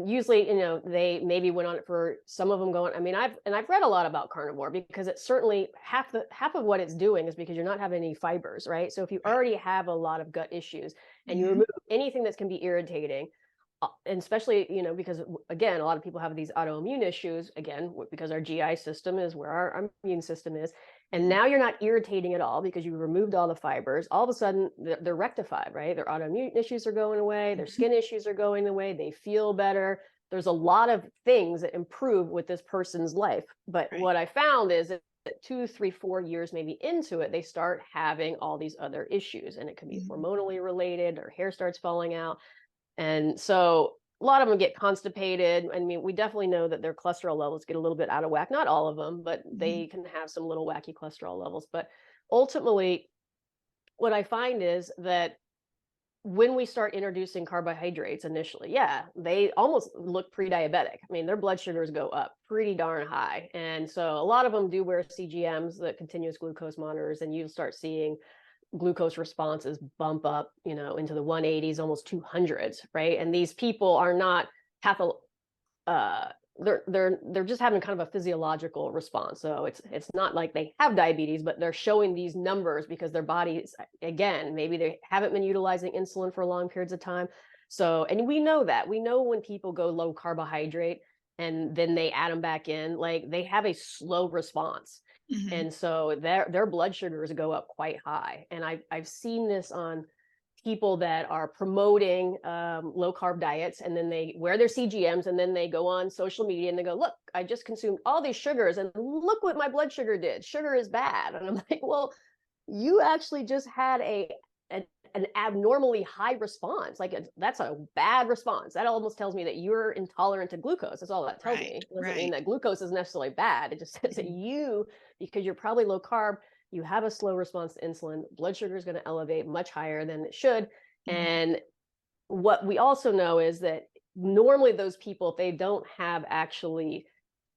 usually, you know, they maybe went on it for some of them going. I mean, I've read a lot about carnivore because it's certainly half of what it's doing is because you're not having any fibers, right? So if you Right. already have a lot of gut issues and you Mm-hmm. remove anything that's can be irritating, and especially, you know, because again, a lot of people have these autoimmune issues again because our GI system is where our immune system is, and Mm-hmm. now you're not irritating at all because you removed all the fibers. All of a sudden they're rectified, right? Their autoimmune issues are going away, their Mm-hmm. skin issues are going away, they feel better. There's a lot of things that improve with this person's life. But Right. what I found is that 2, 3, 4 years maybe into it, they start having all these other issues, and it can be Mm-hmm. hormonally related, or hair starts falling out. And so a lot of them get constipated. I mean, we definitely know that their cholesterol levels get a little bit out of whack. Not all of them, but Mm-hmm. they can have some little wacky cholesterol levels. But ultimately, what I find is that when we start introducing carbohydrates initially, yeah, they almost look pre-diabetic. I mean, their blood sugars go up pretty darn high. And so a lot of them do wear CGMs, the continuous glucose monitors, and you'll start seeing glucose responses bump up, you know, into the 180s, almost 200s, right? And these people are not patho uh they're just having kind of a physiological response. So it's not like they have diabetes, but they're showing these numbers because their bodies, again, maybe they haven't been utilizing insulin for long periods of time. So, and we know that. We know when people go low carbohydrate and then they add them back in, like they have a slow response. Mm-hmm. And so their blood sugars go up quite high. And I've seen this on people that are promoting low carb diets, and then they wear their CGMs, and then they go on social media and they go, look, I just consumed all these sugars and look what my blood sugar did. Sugar is bad. And I'm like, well, you actually just had an abnormally high response. Like that's a bad response. That almost tells me that you're intolerant to glucose. That's all that tells Right. me. It doesn't mean Right. that glucose is necessarily bad. It just says that Mm-hmm. you, because you're probably low carb, you have a slow response to insulin. Blood sugar is going to elevate much higher than it should. Mm-hmm. And what we also know is that normally those people, if they don't have actually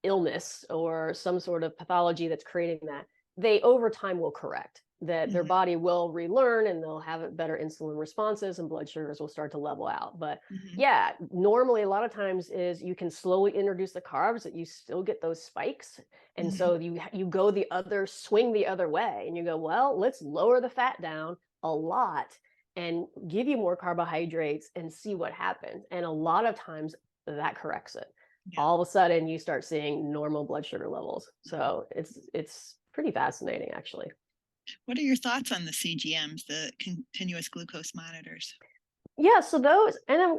illness or some sort of pathology that's creating that, they over time will correct, that their Mm-hmm. body will relearn and they'll have better insulin responses and blood sugars will start to level out. But Mm-hmm. yeah, normally a lot of times is you can slowly introduce the carbs, that you still get those spikes. And Mm-hmm. so you go the other, swing the other way, and you go, well, let's lower the fat down a lot and give you more carbohydrates and see what happens. And a lot of times that corrects it. Yeah. all of a sudden you start seeing normal blood sugar levels. So it's pretty fascinating, actually. What are your thoughts on the CGMs, the continuous glucose monitors? Yeah, so those, and I'm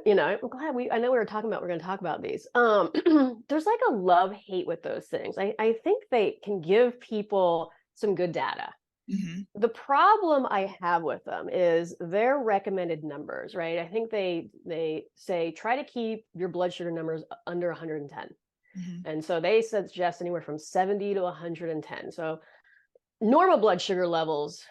glad I know we're going to talk about these. There's like a love-hate with those things. I think they can give people some good data. Hmm. The problem I have with them is their recommended numbers, right? I think they say try to keep your blood sugar numbers under 110. Hmm. And so they suggest anywhere from 70 to 110. So normal blood sugar levels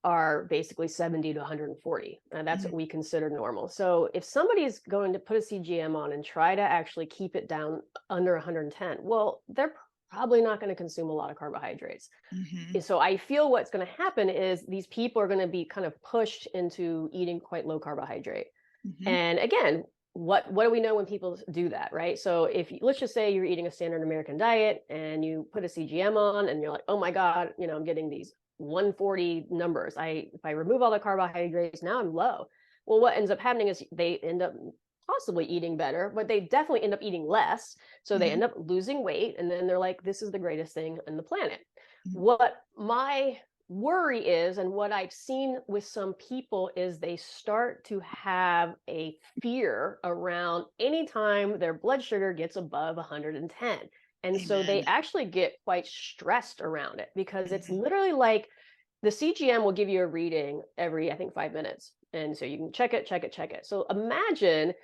are basically 70 to 140, and that's what Hmm. we consider normal. So if somebody's going to put a CGM on and try to actually keep it down under 110, well, they're probably not going to consume a lot of carbohydrates. Hmm. So I feel what's going to happen is these people are going to be kind of pushed into eating quite low carbohydrate. Hmm. And again, what do we know when people do that, right? So if let's just say you're eating a standard American diet and you put a CGM on and you're like, oh my God, I'm getting these 140 numbers. If I remove all the carbohydrates, now I'm low. Well, what ends up happening is they end up possibly eating better, but they definitely end up eating less. So they Hmm. end up losing weight, and then they're like, this is the greatest thing on the planet. Hmm. What my worry is, and what I've seen with some people, is they start to have a fear around anytime their blood sugar gets above 110. And so they Amen. actually get quite stressed around it, because it's Hmm. literally like the CGM will give you a reading every, I think, 5 minutes. And so you can check it, check it, check it. So imagine,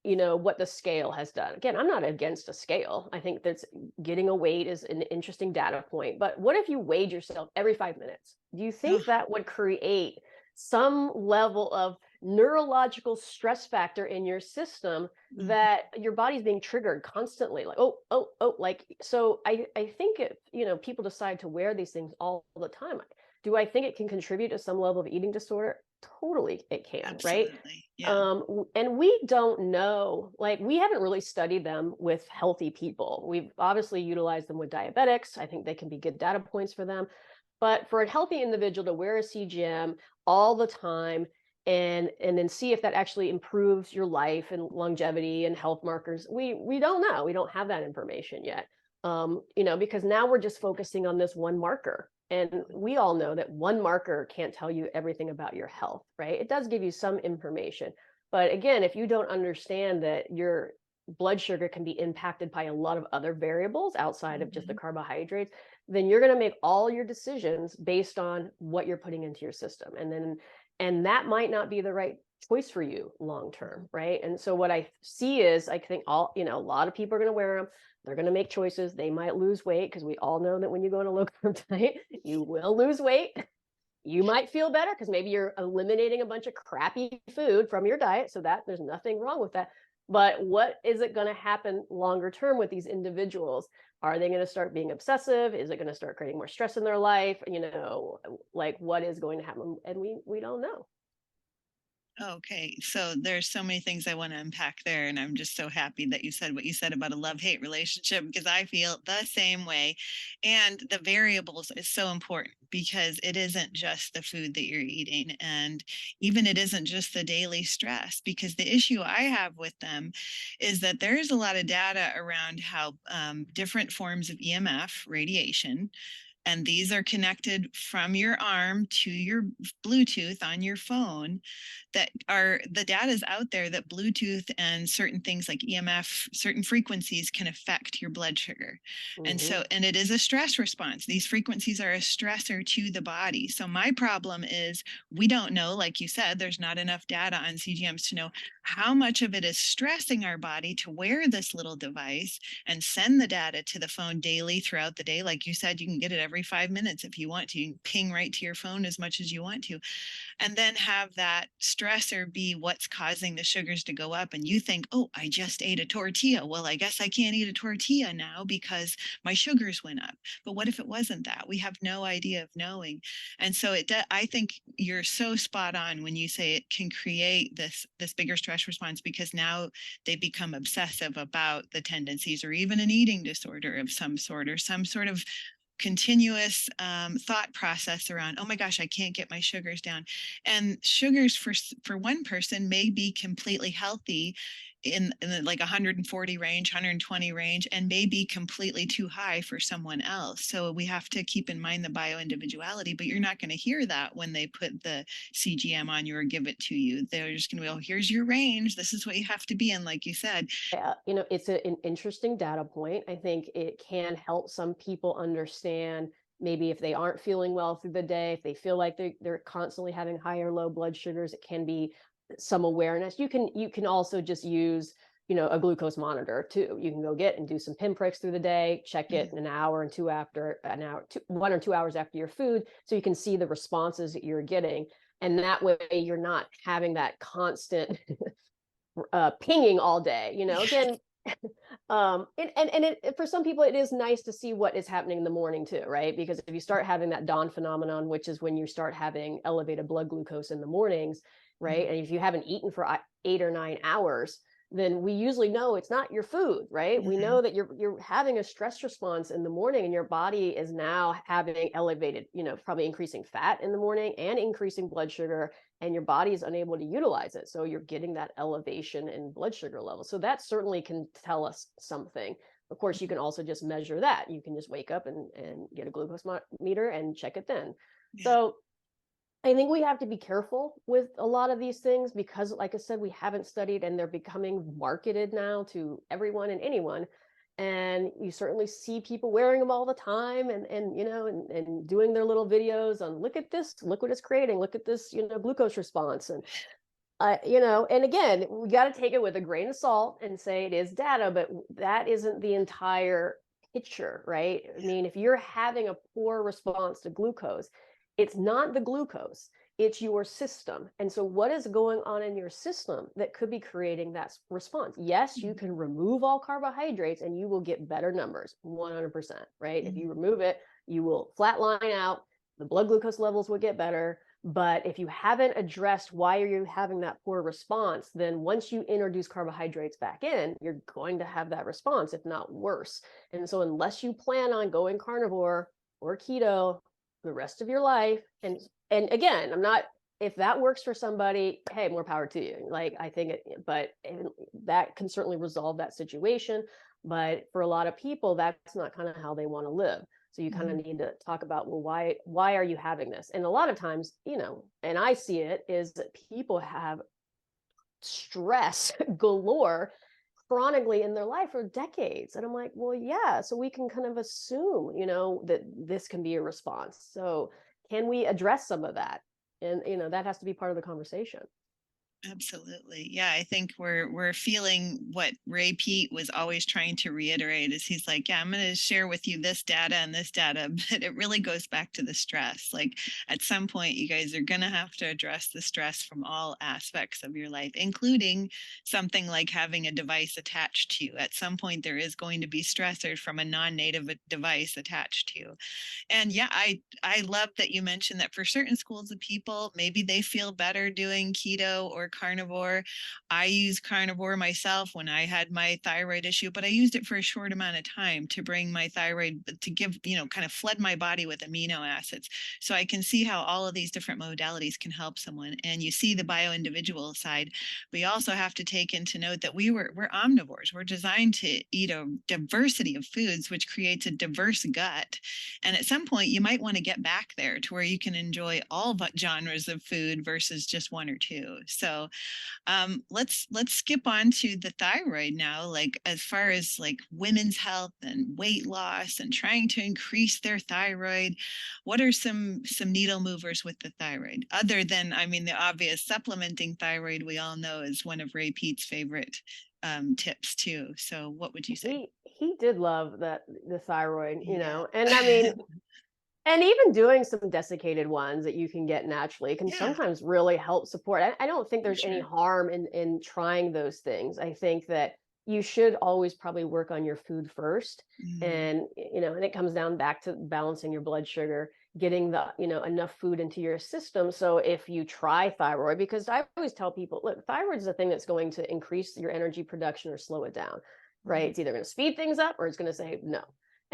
what the scale has done. Again, I'm not against a scale. I think that's getting a weight is an interesting data point. But what if you weighed yourself every 5 minutes? Do you Oh, think that would create some level of neurological stress factor in your system, mhm. that your body's being triggered constantly, like, oh, oh, oh, like? So I think if people decide to wear these things all the time, do I think it can contribute to some level of eating disorder? Totally, it can, right? Absolutely. Yeah. And we don't know, like, we haven't really studied them with healthy people. We've obviously utilized them with diabetics. I think they can be good data points for them. But for a healthy individual to wear a CGM all the time and then see if that actually improves your life and longevity and health markers, we don't know. We don't have that information yet. Because now we're just focusing on this one marker. And we all know that one marker can't tell you everything about your health, right? It does give you some information. But again, if you don't understand that your blood sugar can be impacted by a lot of other variables outside of just the Mhm. carbohydrates, then you're going to make all your decisions based on what you're putting into your system. And that might not be the right choice for you long term, right? And so what I see is, I think a lot of people are going to wear them. They're going to make choices. They might lose weight, because we all know that when you go on a low carb diet, you will lose weight. You might feel better because maybe you're eliminating a bunch of crappy food from your diet. So that there's nothing wrong with that. But what is it going to happen longer term with these individuals? Are they going to start being obsessive? Is it going to start creating more stress in their life? Like, what is going to happen? And we don't know. Okay, so there's so many things I want to unpack there, and I'm just so happy that you said what you said about a love-hate relationship, because I feel the same way. And the variables is so important, because it isn't just the food that you're eating, and even it isn't just the daily stress, because the issue I have with them is that there is a lot of data around how different forms of EMF radiation, and these are connected from your arm to your Bluetooth on your phone, that are the data is out there that Bluetooth and certain things like EMF, certain frequencies can affect your blood sugar. And Hmm. so, and it is a stress response. These frequencies are a stressor to the body. So my problem is, we don't know, like you said, there's not enough data on CGMs to know how much of it is stressing our body to wear this little device and send the data to the phone daily throughout the day. Like you said, you can get it every 5 minutes if you want to. You can ping right to your phone as much as you want to, and then have that stressor be what's causing the sugars to go up. And you think, oh, I just ate a tortilla. Well, I guess I can't eat a tortilla now because my sugars went up. But what if it wasn't that? We have no idea of knowing. And so I think you're so spot on when you say it can create this bigger stress response, because now they become obsessive about the tendencies, or even an eating disorder of some sort, or some sort of continuous thought process around, oh my gosh, I can't get my sugars down. And sugars for one person may be completely healthy in the, like 140 range, 120 range, and may be completely too high for someone else. So we have to keep in mind the bioindividuality, but you're not going to hear that when they put the CGM on you or give it to you. They're just going to be, oh, here's your range. This is what you have to be in, like you said. Yeah, it's an interesting data point. I think it can help some people understand maybe if they aren't feeling well through the day, if they feel like they're constantly having high or low blood sugars, it can be some awareness. You can also just use, a glucose monitor too. You can go get and do some pinpricks through the day, check it an hour and two after an hour, 1 or 2 hours after your food, so you can see the responses that you're getting. And that way you're not having that constant pinging all day, again. For some people it is nice to see what is happening in the morning too, right? Because if you start having that dawn phenomenon, which is when you start having elevated blood glucose in the mornings, right? And if you haven't eaten for 8 or 9 hours, then we usually know it's not your food, right? We know that you're having a stress response in the morning, and your body is now having elevated, probably increasing fat in the morning and increasing blood sugar, and your body is unable to utilize it. So you're getting that elevation in blood sugar levels. So that certainly can tell us something. Of course, you can also just measure that. You can just wake up and get a glucose meter and check it then. Yeah. So I think we have to be careful with a lot of these things because, like I said, we haven't studied, and they're becoming marketed now to everyone and anyone. And you certainly see people wearing them all the time, and doing their little videos on, look at this, look what it's creating, look at this, glucose response. And and again, we got to take it with a grain of salt and say it is data, but that isn't the entire picture, right? I mean, if you're having a poor response to glucose, it's not the glucose, it's your system. And so what is going on in your system that could be creating that response? Yes, you can remove all carbohydrates and you will get better numbers, 100%, right? If you remove it, you will flatline out, the blood glucose levels will get better. But if you haven't addressed why are you having that poor response, then once you introduce carbohydrates back in, you're going to have that response, if not worse. And so unless you plan on going carnivore or keto the rest of your life, and again, if that works for somebody, hey, more power to you. Like, I think that can certainly resolve that situation. But for a lot of people, that's not kind of how they want to live. So you kind of need to talk about, well, why are you having this? And a lot of times, and I see it, is that people have stress galore chronically in their life for decades. And I'm like, well, yeah, so we can kind of assume, that this can be a response. So can we address some of that? And, that has to be part of the conversation. Absolutely. Yeah, I think we're feeling what Ray Peat was always trying to reiterate is he's like, yeah, I'm going to share with you this data and this data, but it really goes back to the stress. Like at some point, you guys are going to have to address the stress from all aspects of your life, including something like having a device attached to you. At some point, there is going to be stressors from a non-native device attached to you. And yeah, I love that you mentioned that for certain schools of people, maybe they feel better doing keto or carnivore. I use carnivore myself when I had my thyroid issue, but I used it for a short amount of time to bring my thyroid to give, kind of flood my body with amino acids. So I can see how all of these different modalities can help someone. And you see the bio-individual side. We also have to take into note that we're omnivores. We're designed to eat a diversity of foods, which creates a diverse gut. And at some point, you might want to get back there to where you can enjoy all genres of food versus just one or two. So let's skip on to the thyroid now. Like as far as like women's health and weight loss and trying to increase their thyroid, what are some needle movers with the thyroid? Other than, I mean, the obvious supplementing thyroid, we all know is one of Ray Peat's favorite tips too. So what would you say? He did love the thyroid, Yeah. and I mean, and even doing some desiccated ones that you can get naturally can Yeah, sometimes really help support. I don't think for there's any sure. harm in trying those things. I think that you should always probably work on your food first. Mm, And, and it comes down back to balancing your blood sugar, getting enough food into your system. So if you try thyroid, because I always tell people, look, thyroid is the thing that's going to increase your energy production or slow it down, right? mhm. It's either going to speed things up or it's going to say no.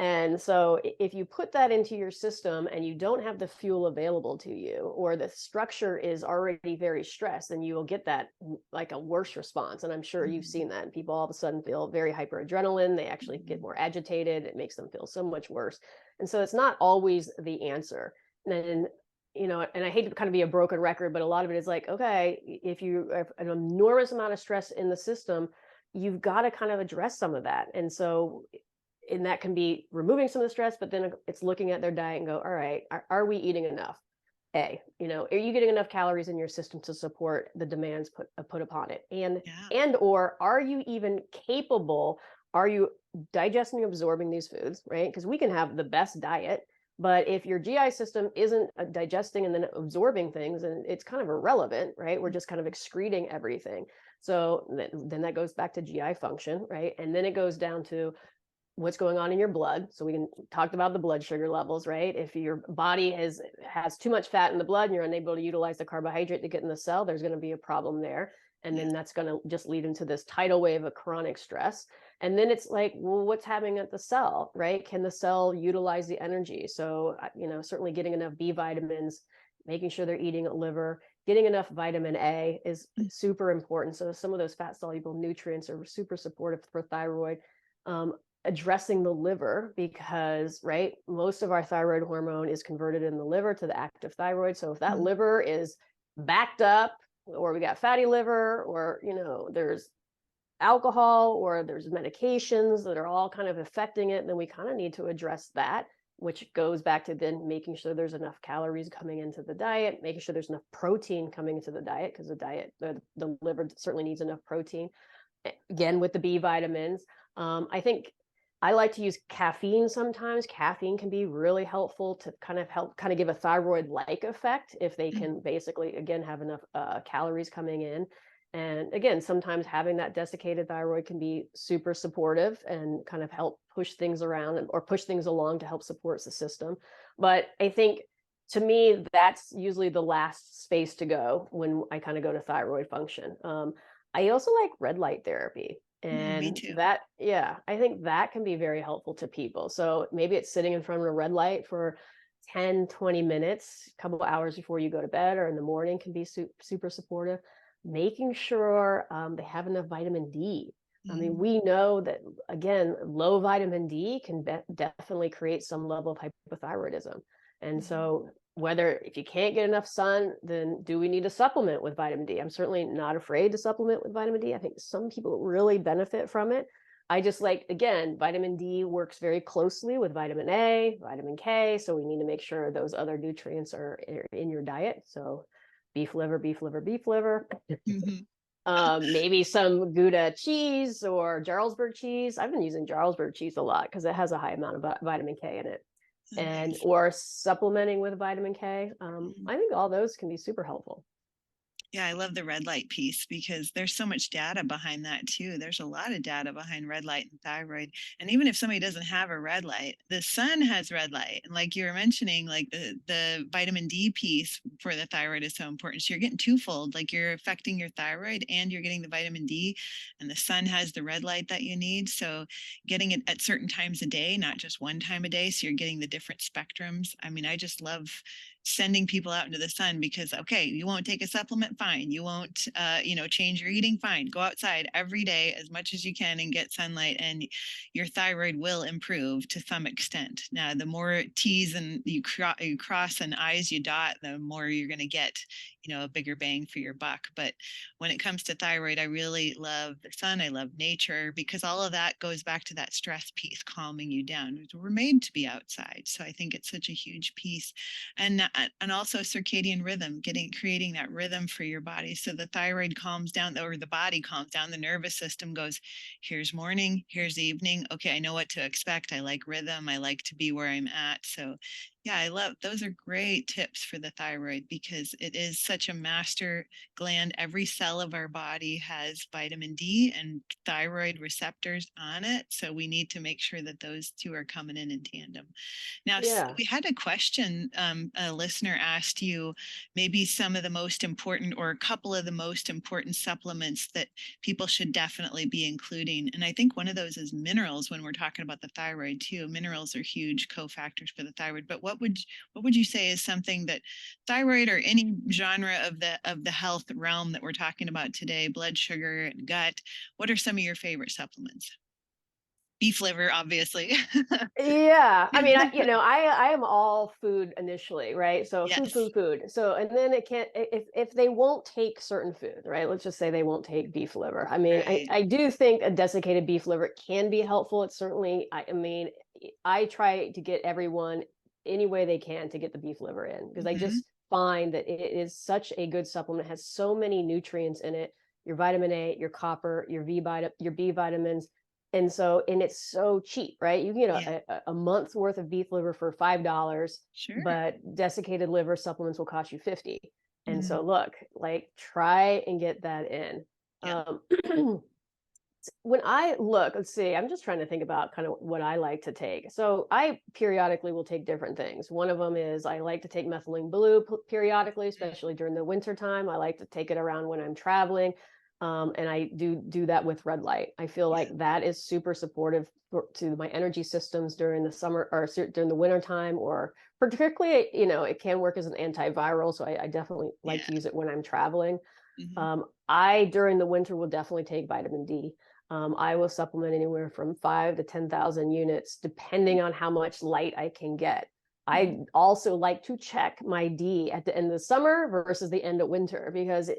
And so if you put that into your system and you don't have the fuel available to you, or the structure is already very stressed, then you will get that like a worse response. And I'm sure you've Mhm. seen that. And people all of a sudden feel very hyperadrenaline. They actually get Mhm. more agitated. It makes them feel so much worse. And so it's not always the answer. And then, and I hate to kind of be a broken record, but a lot of it is like, okay, if you have an enormous amount of stress in the system, you've got to kind of address some of that. And that can be removing some of the stress, but then it's looking at their diet and go, all right, are we eating enough? Are you getting enough calories in your system to support the demands put upon it? Yeah. And or are you even capable? Are you digesting and absorbing these foods, right? Because we can have the best diet, but if your GI system isn't digesting and then absorbing things, and it's kind of irrelevant, right? We're just kind of excreting everything. So then that goes back to GI function, right? And then it goes down to what's going on in your blood. So we can talked about the blood sugar levels, right? If your body has too much fat in the blood and you're unable to utilize the carbohydrate to get in the cell, there's going to be a problem there. And Yeah. then that's going to just lead into this tidal wave of chronic stress. And then it's like, well, what's happening at the cell, right? Can the cell utilize the energy? So, certainly getting enough B vitamins, making sure they're eating liver, getting enough vitamin A is super important. So some of those fat soluble nutrients are super supportive for thyroid. Um, Addressing the liver, because right, most of our thyroid hormone is converted in the liver to the active thyroid. So if that Mhm. liver is backed up, or we got fatty liver, or there's alcohol, or there's medications that are all kind of affecting it, then we kind of need to address that, which goes back to then making sure there's enough calories coming into the diet, making sure there's enough protein coming into the diet, because the liver certainly needs enough protein, again with the B vitamins. I think I like to use caffeine sometimes. Caffeine can be really helpful to kind of give a thyroid like effect if they Mhm. can basically, again, have enough calories coming in. And again, sometimes having that desiccated thyroid can be super supportive and kind of help push things around or push things along to help support the system. But I think to me, that's usually the last space to go when I kind of go to thyroid function. I also like red light therapy. Me And too. that, yeah, I think that can be very helpful to people. So maybe it's sitting in front of a red light for 10, 20 minutes, a couple of hours before you go to bed or in the morning can be super supportive. Making sure they have enough vitamin D. I mean, Mhm. we know that, again, low vitamin D can definitely create some level of hypothyroidism. And Mhm. so whether if you can't get enough sun, then do we need to supplement with vitamin D? I'm certainly not afraid to supplement with vitamin D. I think some people really benefit from it. I just like, again, vitamin D works very closely with vitamin A, vitamin K. So we need to make sure those other nutrients are in your diet. So beef liver, beef liver, beef liver. Mhm. Maybe some Gouda cheese or Jarlsberg cheese. I've been using Jarlsberg cheese a lot because it has a high amount of vitamin K in it, Oh, and nice. or supplementing with vitamin K. Mhm. I think all those can be super helpful. Yeah, I love the red light piece because there's so much data behind that too. There's a lot of data behind red light and thyroid. And even if somebody doesn't have a red light, the sun has red light. And like you were mentioning, like the vitamin D piece for the thyroid is so important. So you're getting twofold, like you're affecting your thyroid and you're getting the vitamin D, and the sun has the red light that you need. So getting it at certain times a day, not just one time a day. So you're getting the different spectrums. I mean, I just love sending people out into the sun because okay, you won't take a supplement, fine, you won't change your eating, fine, go outside every day as much as you can and get sunlight, and your thyroid will improve to some extent. Now the more t's and you cross and i's you dot, the more you're going to get a bigger bang for your buck. But when it comes to thyroid, I really love the sun, I love nature, because all of that goes back to that stress piece, calming you down. We're made to be outside, so I think it's such a huge piece. And also circadian rhythm, creating that rhythm for your body, so the thyroid calms down, or the body calms down, the nervous system goes, here's morning, here's evening, okay, I know what to expect, I like rhythm, I like to be where I'm at. So Yeah, I love those are great tips for the thyroid because it is such a master gland. Every cell of our body has vitamin D and thyroid receptors on it. So we need to make sure that those two are coming in tandem. Now, Yeah. we had a question. A listener asked you maybe some of the most important or a couple of the most important supplements that people should definitely be including. And I think one of those is minerals when we're talking about the thyroid too. Minerals are huge cofactors for the thyroid. But what would you say is something that thyroid or any genre of the health realm that we're talking about today, blood sugar and gut, what are some of your favorite supplements? Beef liver, obviously. Yeah, I mean, I am all food initially, right? So food, Yes, food, food. So and then it can't if they won't take certain food, right? Let's just say they won't take beef liver. I mean, right. I do think a desiccated beef liver can be helpful. It's certainly, I mean, I try to get everyone any way they can to get the beef liver in because I Hmm. just find that it is such a good supplement. It has so many nutrients in it. Your vitamin A, your copper, your B vitamins, and so, and it's so cheap, right? You can get Yeah, a month's worth of beef liver for $5, sure. but desiccated liver supplements will cost you 50. And Mhm. so look, like try and get that in. Yeah. Um, when I look, let's see, I'm just trying to think about kind of what I like to take. So I periodically will take different things. One of them is I like to take methylene blue periodically, especially during the winter time. I like to take it around when I'm traveling. And I do that with red light. I feel Yeah. like that is super supportive to my energy systems during the summer or during the winter time, or particularly, it can work as an antiviral. So I definitely like Yeah. to use it when I'm traveling. Hmm. I during the winter will definitely take vitamin D. I will supplement anywhere from 5 to 10,000 units, depending on how much light I can get. Hmm. I also like to check my D at the end of the summer versus the end of winter because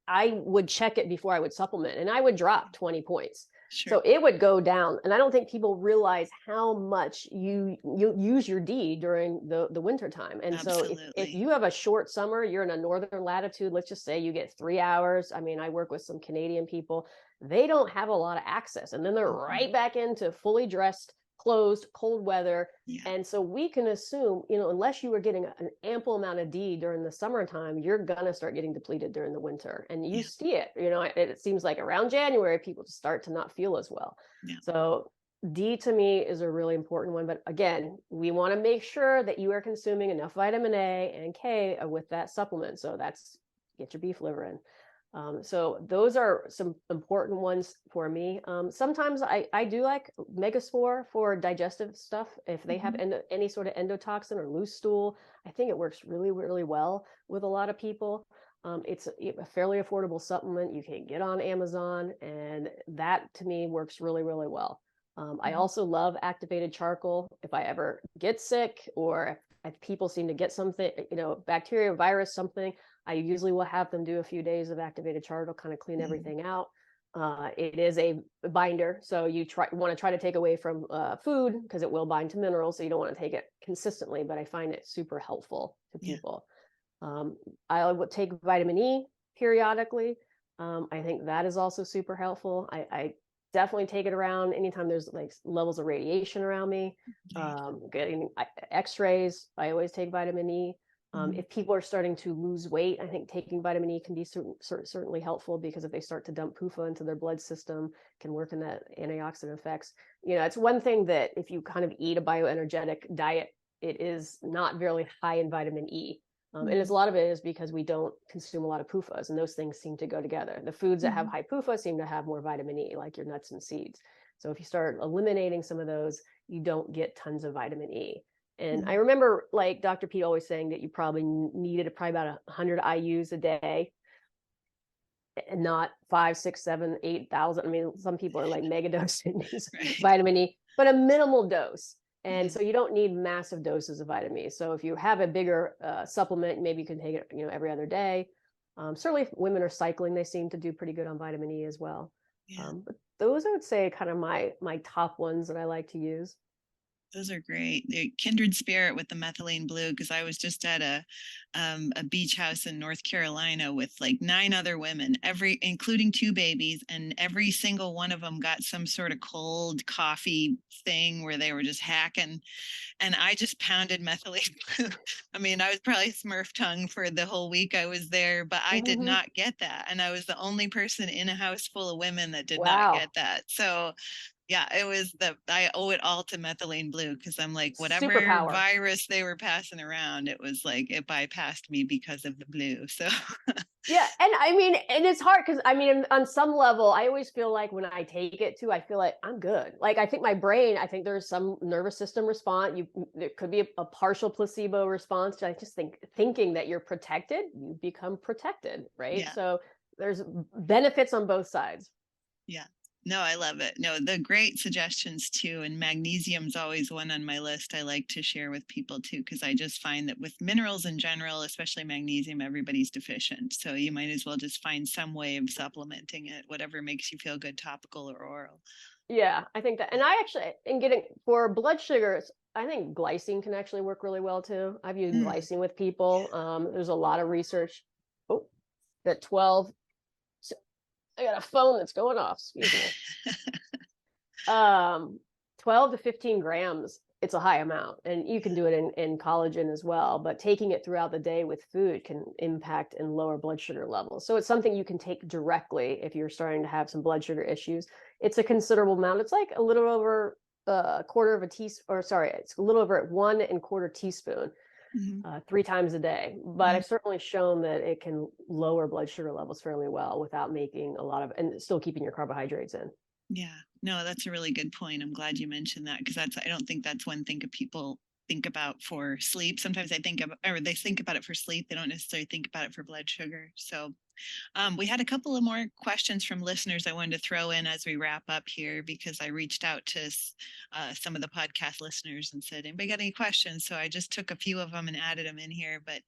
I would check it before I would supplement and I would drop 20 points. Sure. So it would go down. And I don't think people realize how much you use your D during the winter time. And so if Absolutely. you have a short summer, you're in a northern latitude, let's just say you get 3 hours. I mean, I work with some Canadian people, they don't have a lot of access. And then they're Hmm. right back into fully dressed, closed, cold weather. Yeah. And so we can assume, unless you were getting an ample amount of D during the summertime, you're going to start getting depleted during the winter. And you Yeah. see it, it seems like around January, people start to not feel as well. Yeah. So D to me is a really important one. But again, we want to make sure that you are consuming enough vitamin A and K with that supplement. So that's get your beef liver in. So those are some important ones for me. Sometimes I do like Megaspore for digestive stuff. If they have Hmm. any sort of endotoxin or loose stool, I think it works really, really well with a lot of people. It's a fairly affordable supplement you can get on Amazon, and that to me works really, really well. I Hmm. also love activated charcoal. If I ever get sick or if people seem to get something, bacteria, virus, something, I usually will have them do a few days of activated charcoal, kind of clean Hmm. everything out. It is a binder, so you want to try to take away from food because it will bind to minerals, so you don't want to take it consistently. But I find it super helpful to Yeah. people. I would take vitamin E periodically. I think that is also super helpful. I definitely take it around anytime there's like levels of radiation around me. Right. Getting X-rays, I always take vitamin E. Hmm. If people are starting to lose weight, I think taking vitamin E can be certainly helpful because if they start to dump PUFA into their blood system, can work in that antioxidant effects. It's one thing that if you kind of eat a bioenergetic diet, it is not very high in vitamin E. And it's Hmm. a lot of it is because we don't consume a lot of PUFAs, and those things seem to go together. The foods that have Hmm. high PUFA seem to have more vitamin E, like your nuts and seeds. So if you start eliminating some of those, you don't get tons of vitamin E. And I Hmm. remember like Dr. Pete always saying that you probably needed probably about 100 IUs a day, and not 5, 6, 7, 8,000. I mean, some people are like mega dosing these Right. vitamin E, but a minimal dose. And so Hmm. you don't need massive doses of vitamin E. So if you have a bigger supplement, maybe you can take it, every other day. Certainly, if women are cycling, they seem to do pretty good on vitamin E as well. Yeah. But those I would say kind of my top ones that I like to use. Those are great. They're kindred spirit with the methylene blue, because I was just at a beach house in North Carolina with like 9 other women, every including 2 babies, and every single one of them got some sort of cold coffee thing where they were just hacking, and I just pounded methylene blue. I mean, I was probably Smurf tongue for the whole week I was there, but I did Mhm. not get that, and I was the only person in a house full of women that did not get Wow. that. So yeah, it was I owe it all to methylene blue, because I'm like, whatever Superpower. virus they were passing around, it was like it bypassed me because of the blue. So Yeah, and I mean, and it's hard because I mean, on some level, I always feel like when I take it too, I feel like I'm good. Like I think my brain, I think there's some nervous system response. There could be a partial placebo response. I just think thinking that you're protected, you become protected, right? yeah, So there's benefits on both sides. yeah. No, I love it. No, the great suggestions too. And magnesium's always one on my list I like to share with people too, because I just find that with minerals in general, especially magnesium, everybody's deficient. So you might as well just find some way of supplementing it, whatever makes you feel good, topical or oral. Yeah, I think that, and I actually, in getting for blood sugars, I think glycine can actually work really well too. I've used Mm, glycine with people. There's a lot of research. Oh, that 12. I got a phone that's going off. Excuse me. Um, 12 to 15 grams. It's a high amount, and you can do it in collagen as well. But taking it throughout the day with food can impact and lower blood sugar levels. So it's something you can take directly if you're starting to have some blood sugar issues. It's a considerable amount. It's like a little over a quarter of a teaspoon, or sorry, it's a little over 1 1/4 teaspoon, mhm, 3 times a day. But mhm. I've certainly shown that it can lower blood sugar levels fairly well without making a lot of, and still keeping your carbohydrates in. Yeah. No, that's a really good point. I'm glad you mentioned that, because I don't think that's one thing people think about for sleep. Sometimes I think of, or they think about it for sleep. They don't necessarily think about it for blood sugar. So we had a couple of more questions from listeners I wanted to throw in as we wrap up here, because I reached out to some of the podcast listeners and said, anybody got any questions? So I just took a few of them and added them in here. But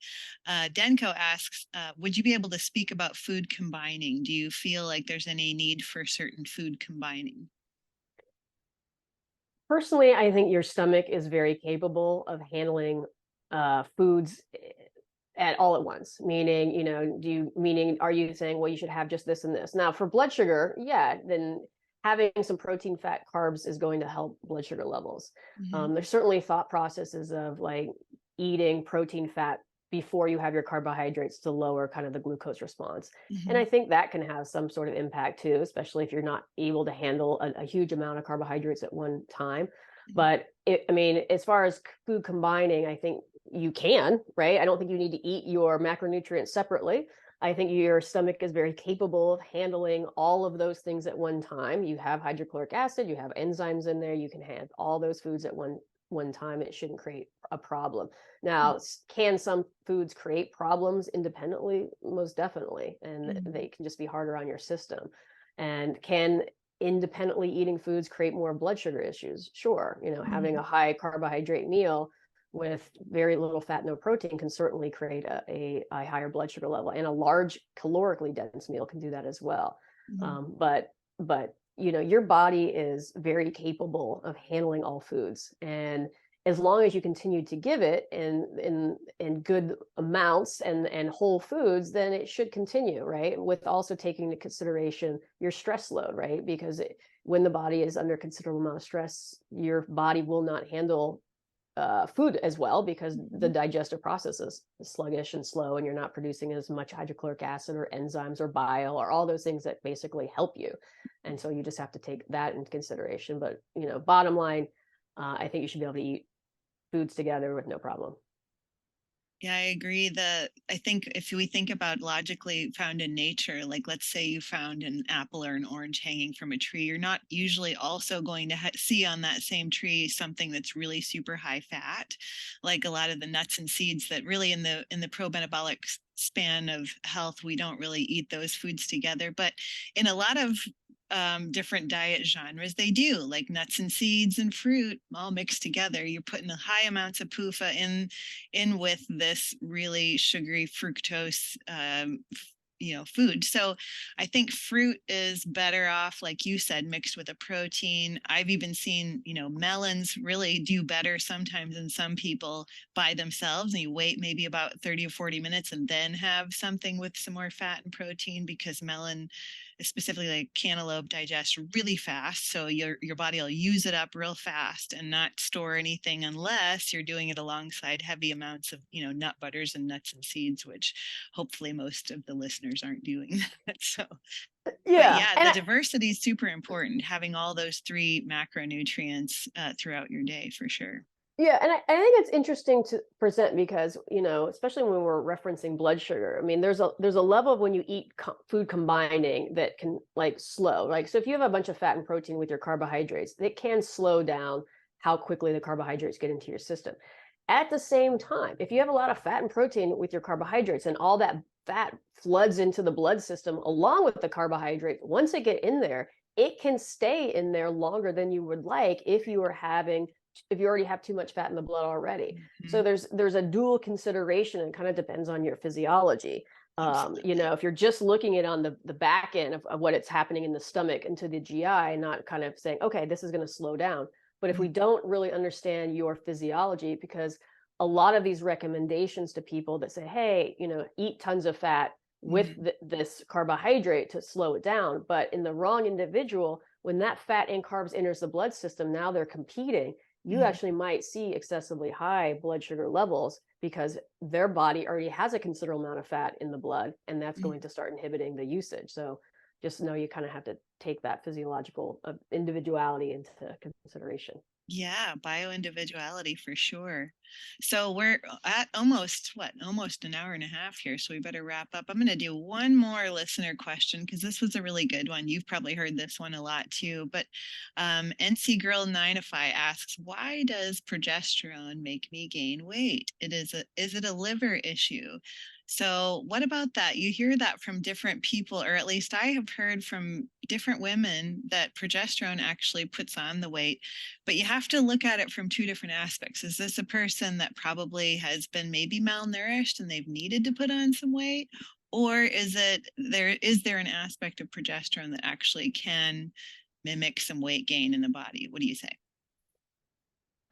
Denko asks, would you be able to speak about food combining? Do you feel like there's any need for certain food combining? Personally, I think your stomach is very capable of handling foods at all at once. Meaning, are you saying, well, you should have just this and this? Now, for blood sugar, yeah, then having some protein, fat, carbs is going to help blood sugar levels. Hmm. There's certainly thought processes of like eating protein, fat before you have your carbohydrates to lower kind of the glucose response. And I Hmm. think that can have some sort of impact too, especially if you're not able to handle a huge amount of carbohydrates at one time. But I mean, as far as food combining, I think you can, right? I don't think you need to eat your macronutrients separately. I think your stomach is very capable of handling all of those things at one time. You have hydrochloric acid, you have enzymes in there, you can have all those foods at one time. It shouldn't create a problem. Now, can some foods create problems independently? Most definitely. And Hmm. they can just be harder on your system. And can independently eating foods create more blood sugar issues? Sure. Having Hmm. a high carbohydrate meal with very little fat, no protein can certainly create a higher blood sugar level. And a large calorically dense meal can do that as well. Hmm. But your body is very capable of handling all foods, and as long as you continue to give it in good amounts and whole foods, then it should continue, right? With also taking into consideration your stress load, right? Because when the body is under considerable amount of stress, your body will not handle food as well, because the digestive process is sluggish and slow, and you're not producing as much hydrochloric acid or enzymes or bile or all those things that basically help you. And so you just have to take that into consideration. But bottom line, I think you should be able to eat foods together with no problem. Yeah, I agree that I think if we think about logically found in nature, like let's say you found an apple or an orange hanging from a tree, you're not usually also going to see on that same tree something that's really super high fat, like a lot of the nuts and seeds that really in the pro-metabolic span of health, we don't really eat those foods together. But in a lot of different diet genres, they do, like nuts and seeds and fruit all mixed together. You're putting the high amounts of PUFA in with this really sugary fructose food. So I think fruit is better off, like you said, mixed with a protein. I've even seen, melons really do better sometimes in some people by themselves. And you wait maybe about 30 or 40 minutes and then have something with some more fat and protein, because melon, specifically like cantaloupe, digests really fast. So your body will use it up real fast and not store anything unless you're doing it alongside heavy amounts of, nut butters and nuts and seeds, which hopefully most of the listeners aren't doing that. So, but Yeah. yeah, And the diversity is super important, having all those three macronutrients throughout your day for sure. yeah, and I think it's interesting to present because, especially when we're referencing blood sugar, I mean, there's a level of when you eat food combining that can like slow. Like, so if you have a bunch of fat and protein with your carbohydrates, it can slow down how quickly the carbohydrates get into your system. At the same time, if you have a lot of fat and protein with your carbohydrates and all that fat floods into the blood system along with the carbohydrate, once it get in there, it can stay in there longer than you would like if you already have too much fat in the blood already. Mm-hmm. So there's a dual consideration, and it kind of depends on your physiology. If you're just looking at on the back end of what it's happening in the stomach into the GI, not kind of saying, okay, this is going to slow down. But if we don't really understand your physiology, because a lot of these recommendations to people that say, hey, eat tons of fat with this carbohydrate to slow it down. But in the wrong individual, when that fat and carbs enters the blood system, now they're competing. You actually might see excessively high blood sugar levels because their body already has a considerable amount of fat in the blood, and that's going to start inhibiting the usage. So just know you kind of have to take that physiological individuality into consideration. Yeah, bio-individuality for sure. So we're at almost an hour and a half here, so we better wrap up. I'm going to do one more listener question because this was a really good one. You've probably heard this one a lot too. But NC Girl 9ify asks, why does progesterone make me gain weight? Is it a liver issue? So what about that? You hear that from different people, or at least I have heard from different women that progesterone actually puts on the weight. But you have to look at it from two different aspects. Is this a person that probably has been maybe malnourished and they've needed to put on some weight? Or is there an aspect of progesterone that actually can mimic some weight gain in the body? What do you say?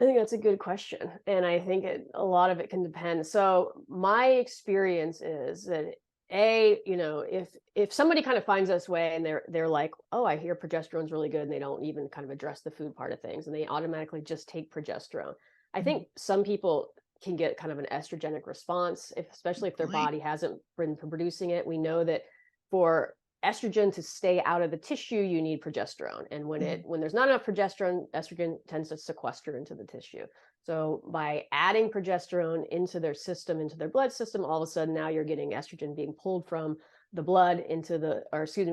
I think that's a good question. And I think a lot of it can depend. So my experience is that if somebody kind of finds this way and they're like, oh, I hear progesterone's really good, and they don't even kind of address the food part of things, and they automatically just take progesterone. I think some people can get kind of an estrogenic response, especially if their body hasn't been producing it. We know that for estrogen to stay out of the tissue, you need progesterone. And when there's not enough progesterone, estrogen tends to sequester into the tissue. So by adding progesterone into their system, into their blood system, all of a sudden now you're getting estrogen being pulled from the blood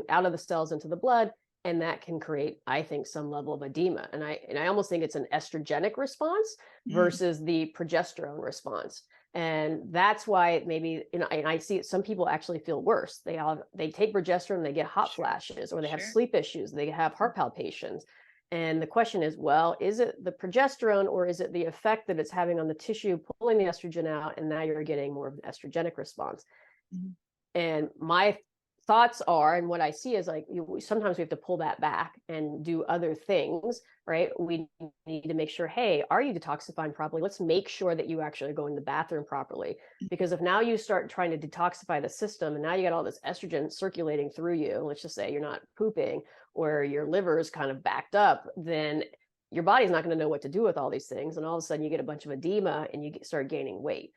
out of the cells into the blood. And that can create, I think, some level of edema. And I almost think it's an estrogenic response versus the progesterone response. And that's why maybe, and I see some people actually feel worse. They take progesterone, they get hot flashes, or they have sleep issues, they have heart palpitations. And the question is, well, is it the progesterone, or is it the effect that it's having on the tissue, pulling the estrogen out, and now you're getting more of an estrogenic response? And my thoughts are, and what I see is like, sometimes we have to pull that back and do other things, right? We need to make sure, hey, are you detoxifying properly? Let's make sure that you actually go in the bathroom properly. Because if now you start trying to detoxify the system and now you got all this estrogen circulating through you, let's just say you're not pooping or your liver is kind of backed up, then your body's not going to know what to do with all these things. And all of a sudden you get a bunch of edema and you start gaining weight.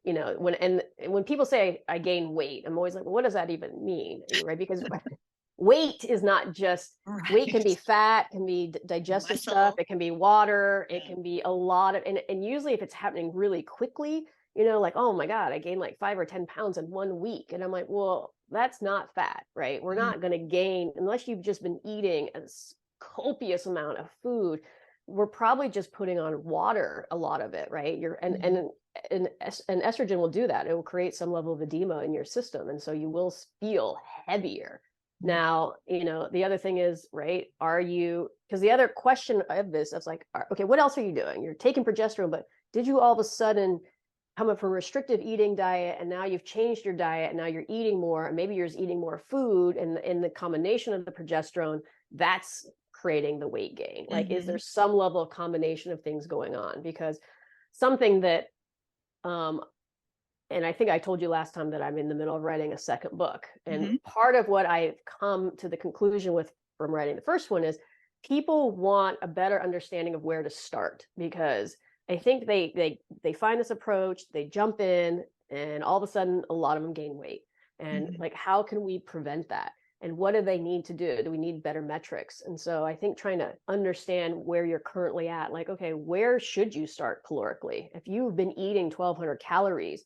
When people say I gain weight, I'm always like, well, what does that even mean? Right? Because weight is not just weight, can be fat, can be digestive stuff, it can be water, it can be a lot of, and usually if it's happening really quickly, like, oh my God, I gained like 5 or 10 pounds in 1 week. And I'm like, well, that's not fat, right? We're not going to gain unless you've just been eating a copious amount of food. We're probably just putting on water, a lot of it, right? And estrogen will do that. It will create some level of edema in your system. And so you will feel heavier. Now, the other thing is, right, because the other question of this is like, okay, what else are you doing? You're taking progesterone, but did you all of a sudden coming from a restrictive eating diet and now you've changed your diet and now you're eating more, and maybe you're just eating more food, and in the combination of the progesterone, that's creating the weight gain. Like, is there some level of combination of things going on? Because something that, and I think I told you last time that I'm in the middle of writing a second book. And part of what I've come to the conclusion with from writing the first one is people want a better understanding of where to start, because I think they find this approach, they jump in, and all of a sudden a lot of them gain weight. And like, how can we prevent that? And what do they need to do? Do we need better metrics? And so I think trying to understand where you're currently at, like, okay, where should you start calorically? If you've been eating 1,200 calories,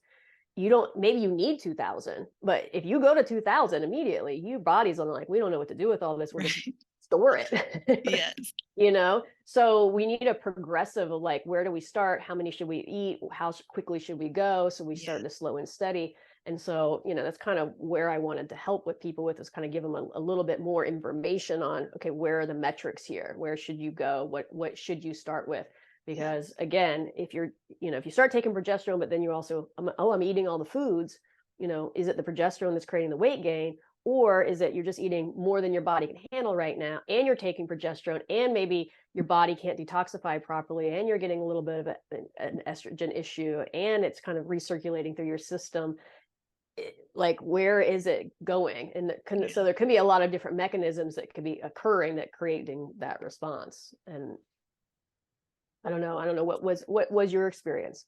you don't, maybe you need 2,000, but if you go to 2,000 immediately, your body's on like, we don't know what to do with all this. We're just store it. Yes. You know, so we need a progressive of like, where do we start? How many should we eat? How quickly should we go? So we start to slow and steady. And so, you know, that's kind of where I wanted to help with people with, is kind of give them a little bit more information on, okay, where are the metrics here? Where should you go? What should you start with? Because again, if you're, you know, if you start taking progesterone, but then you're also, I'm eating all the foods, you know, is it the progesterone that's creating the weight gain? Or is it you're just eating more than your body can handle right now, and you're taking progesterone, and maybe your body can't detoxify properly, and you're getting a little bit of an estrogen issue, and it's kind of recirculating through your system. Like, where is it going? And so there can be a lot of different mechanisms that could be occurring that creating that response. And I don't know what was your experience?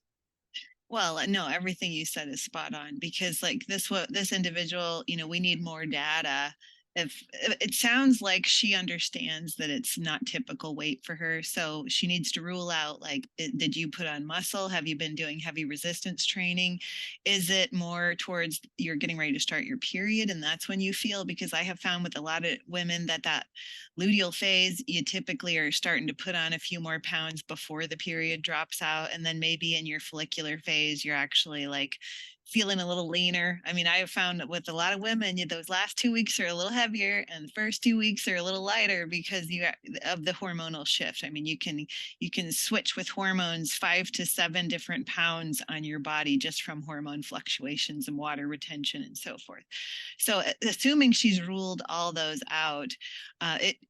Well, no, everything you said is spot on, because like this individual, you know, we need more data. If it sounds like she understands that it's not typical weight for her, so she needs to rule out, like, did you put on muscle? Have you been doing heavy resistance training? Is it more towards you're getting ready to start your period and that's when you feel? Because I have found with a lot of women that luteal phase, you typically are starting to put on a few more pounds before the period drops out, and then maybe in your follicular phase you're actually like feeling a little leaner. I mean, I have found that with a lot of women, those last 2 weeks are a little heavier and the first 2 weeks are a little lighter because of the hormonal shift. I mean, you can switch with hormones 5 to 7 different pounds on your body just from hormone fluctuations and water retention and so forth. So assuming she's ruled all those out,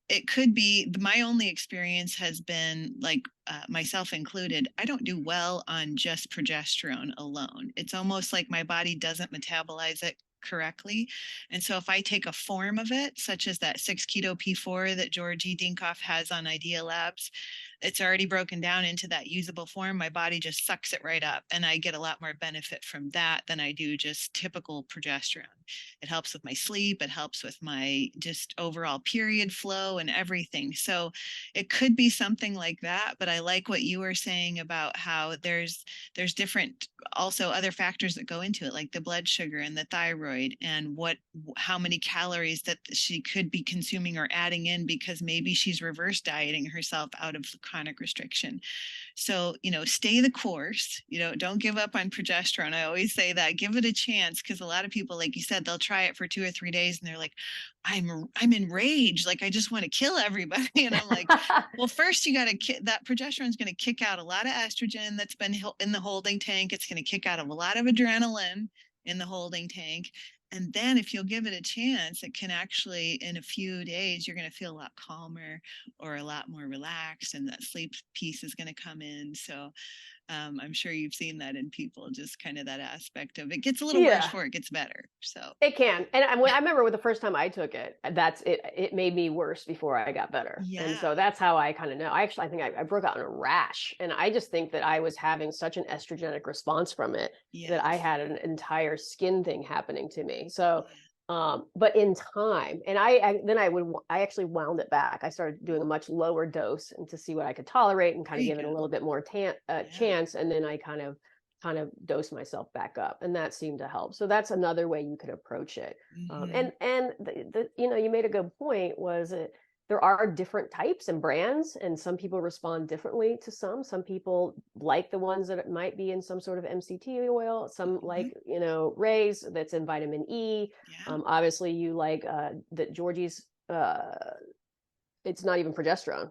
it could be, my only experience has been like, myself included, I don't do well on just progesterone alone. It's almost like my body doesn't metabolize it correctly. And so if I take a form of it, such as that 6-keto P4 that Georgie Dinkoff has on Idea Labs, it's already broken down into that usable form. My body just sucks it right up, and I get a lot more benefit from that than I do just typical progesterone. It helps with my sleep, it helps with my just overall period flow and everything. So it could be something like that. But I like what you were saying about how there's different, also other factors that go into it, like the blood sugar and the thyroid, and how many calories that she could be consuming or adding in, because maybe she's reverse dieting herself out of chronic restriction. So, stay the course, don't give up on progesterone. I always say that, give it a chance, because a lot of people, like you said, they'll try it for 2 or 3 days and they're like, I'm enraged, like I just want to kill everybody. And I'm like, well, first you got to, that progesterone is going to kick out a lot of estrogen that's been in the holding tank. It's going to kick out a lot of adrenaline in the holding tank. And then if you'll give it a chance, it can actually, in a few days, you're going to feel a lot calmer or a lot more relaxed, and that sleep piece is going to come in. So I'm sure you've seen that in people, just kind of that aspect of it gets a little worse before it gets better. So it can. And I remember with the first time I took it, it made me worse before I got better. Yeah. And so that's how I kind of know. I think I broke out in a rash, and I just think that I was having such an estrogenic response from it that I had an entire skin thing happening to me. So, but in time, and I actually wound it back. I started doing a much lower dose and to see what I could tolerate and kind of give it a little bit more chance. And then I kind of dose myself back up, and that seemed to help. So that's another way you could approach it. And you made a good point, was it, there are different types and brands, and some people respond differently to some people like the ones that might be in some sort of MCT oil, some like Ray's that's in vitamin E. Obviously you like that Georgie's it's not even progesterone.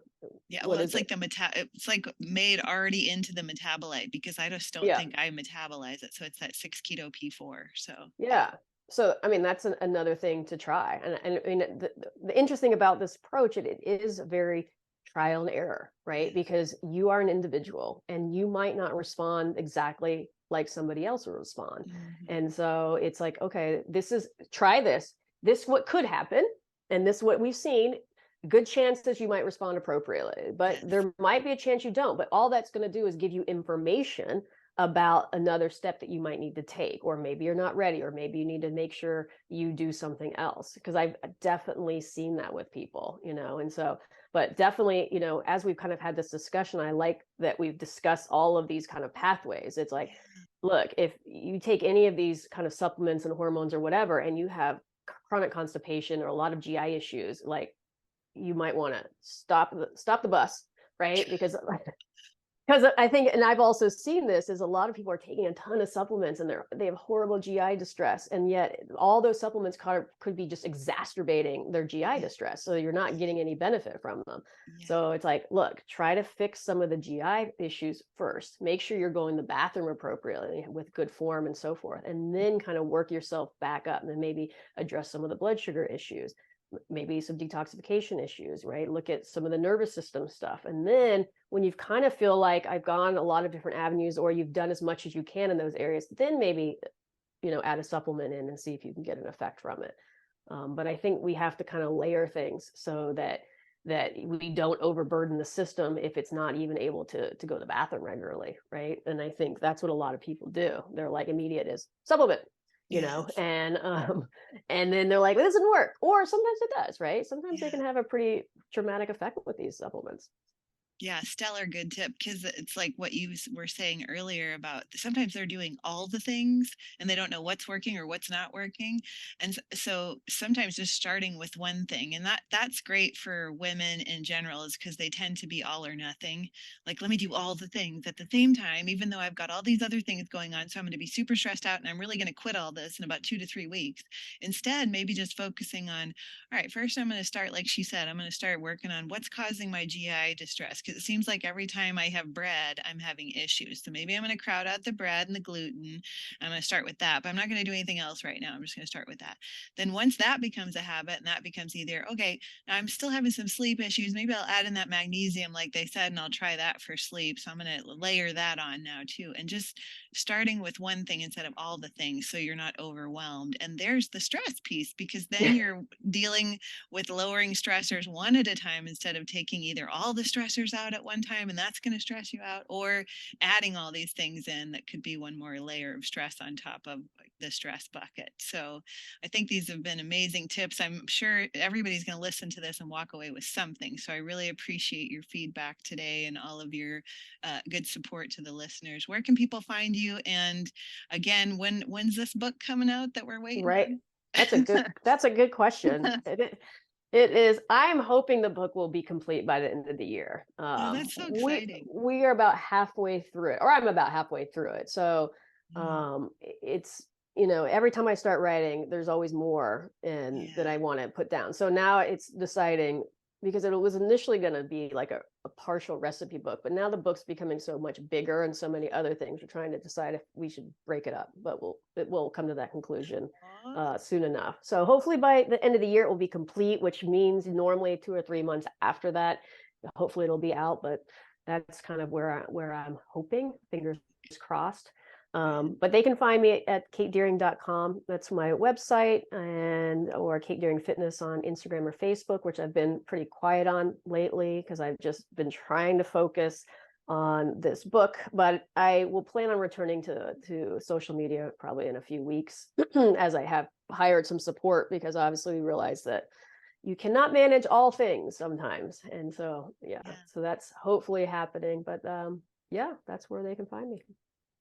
Yeah, well, What it's is like it? it's like made already into the metabolite because I just don't Yeah. think I metabolize it. So it's that 6 keto P4. So yeah. Yeah. So, I mean, that's another thing to try. And I mean, the interesting about this approach, it is very trial and error, right? Yeah. Because you are an individual and you might not respond exactly like somebody else will respond. Mhm. And so it's like, okay, try this. This what could happen. And this what we've seen. Good chances you might respond appropriately, but Yes. there might be a chance you don't. But all that's going to do is give you information about another step that you might need to take, or maybe you're not ready, or maybe you need to make sure you do something else, because I've definitely seen that with people, and so, but definitely, as we've kind of had this discussion, I like that we've discussed all of these kind of pathways. It's like, Yeah. look, if you take any of these kind of supplements and hormones or whatever, and you have chronic constipation or a lot of GI issues, like, you might want to stop the bus, right? Because I think, and I've also seen this, is a lot of people are taking a ton of supplements and they have horrible GI distress, and yet all those supplements could be just exacerbating their GI Yeah. distress. So you're not getting any benefit from them. Yeah. So it's like, look, try to fix some of the GI issues first. Make sure you're going to the bathroom appropriately with good form and so forth, and then kind of work yourself back up, and then maybe address some of the blood sugar issues, maybe some detoxification issues, right? Look at some of the nervous system stuff. And then when you've kind of feel like I've gone a lot of different avenues, or you've done as much as you can in those areas, then maybe, add a supplement in and see if you can get an effect from it. But I think we have to kind of layer things so that we don't overburden the system if it's not even able to go to the bathroom regularly, right? And I think that's what a lot of people do. They're like, immediate is supplement, Yes. and then they're like, it doesn't work. Or sometimes it does, right? Sometimes they Yeah. can have a pretty traumatic effect with these supplements. Yeah, stellar good tip because it's like what you were saying earlier about sometimes they're doing all the things and they don't know what's working or what's not working. And so sometimes just starting with one thing, and that's great for women in general is because they tend to be all or nothing. Like, let me do all the things at the same time, even though I've got all these other things going on. So I'm going to be super stressed out and I'm really going to quit all this in about 2 to 3 weeks. Instead, maybe just focusing on, all right, first I'm going to start, like she said, I'm going to start working on what's causing my GI distress because it seems like every time I have bread, I'm having issues. So maybe I'm going to crowd out the bread and the gluten. I'm going to start with that, but I'm not going to do anything else right now. I'm just going to start with that. Then once that becomes a habit and that becomes either, okay, now I'm still having some sleep issues, maybe I'll add in that magnesium, like they said, and I'll try that for sleep. So I'm going to layer that on now too. And just starting with one thing instead of all the things so you're not overwhelmed. And there's the stress piece because then you're dealing with lowering stressors one at a time instead of taking either all the stressors out at one time and that's going to stress you out, or adding all these things in that could be one more layer of stress on top of the stress bucket. So I think these have been amazing tips. I'm sure everybody's going to listen to this and walk away with something. So I really appreciate your feedback today and all of your good support to the listeners. Where can people find you? And again, when's this book coming out that we're waiting Right. on? That's a good question. It is. I'm hoping the book will be complete by the end of the year. Oh, that's so We exciting. we are about halfway through it, or I'm about halfway through it. So, Mm, it's, every time I start writing, there's always more and that yeah. I want to put down. So now it's deciding, because it was initially going to be like a partial recipe book, but now the book's becoming so much bigger and so many other things. We're trying to decide if we should break it up, but it will come to that conclusion Aw, soon enough. So hopefully by the end of the year it will be complete, which means normally 2 or 3 months after that, hopefully it'll be out. But that's kind of where I'm hoping. Fingers crossed. good. But they can find me at katedeering.com. That's my website, or Kate Deering Fitness on Instagram or Facebook, which I've been pretty quiet on lately because I've just been trying to focus on this book. But I will plan on returning to social media probably in a few weeks as I have hired some support, because obviously we realize that you cannot manage all things sometimes. And so, yeah, Yeah. so that's hopefully happening. But yeah, that's where they can find me.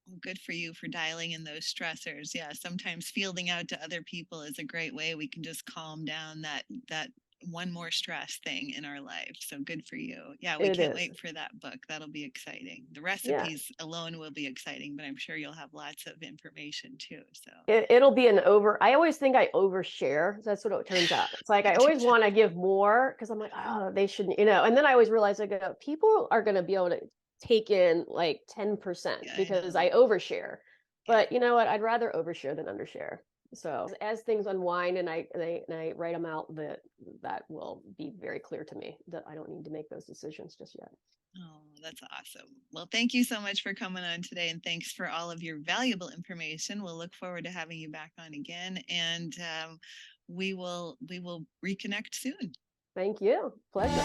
Well, good for you for dialing in those stressors. Yeah, sometimes fielding out to other people is a great way we can just calm down that one more stress thing in our life. So good for you. Yeah, we It can't is. wait for that book. That'll be exciting. The Yeah. recipes alone will be exciting, but I'm sure you'll have lots of information too. So It'll be I always think I overshare. That's what it turns out. It's like I always want to give more because I'm like, oh, they shouldn't, And then I always realize I go, people are going to be able to take in like 10% yeah, I because know. I overshare. Yeah. But you know what? I'd rather overshare than undershare. So as things unwind and I write them out, that will be very clear to me that I don't need to make those decisions just yet. Oh, that's awesome. Well, thank you so much for coming on today, and thanks for all of your valuable information. We'll look forward to having you back on again, and we will reconnect soon. Thank you. Pleasure.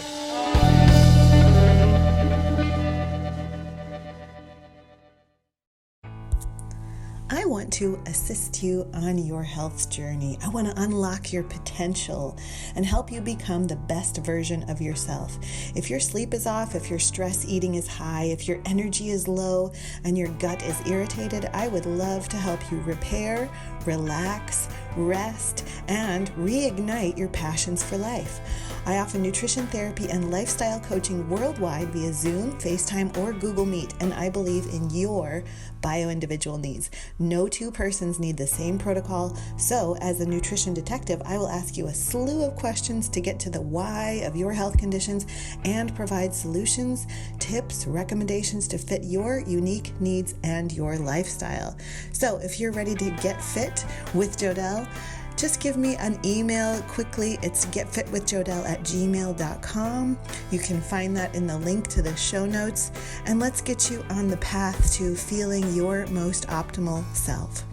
I want to assist you on your health journey. I want to unlock your potential and help you become the best version of yourself. If your sleep is off, if your stress eating is high, if your energy is low, and your gut is irritated, I would love to help you repair, relax, rest, and reignite your passions for life. I offer nutrition therapy and lifestyle coaching worldwide via Zoom, FaceTime, or Google Meet, and I believe in your bio-individual needs. No two persons need the same protocol, so as a nutrition detective, I will ask you a slew of questions to get to the why of your health conditions and provide solutions, tips, recommendations to fit your unique needs and your lifestyle. So if you're ready to get fit with Jodelle, just give me an email quickly. It's getfitwithjodelle@gmail.com. You can find that in the link to the show notes. And let's get you on the path to feeling your most optimal self.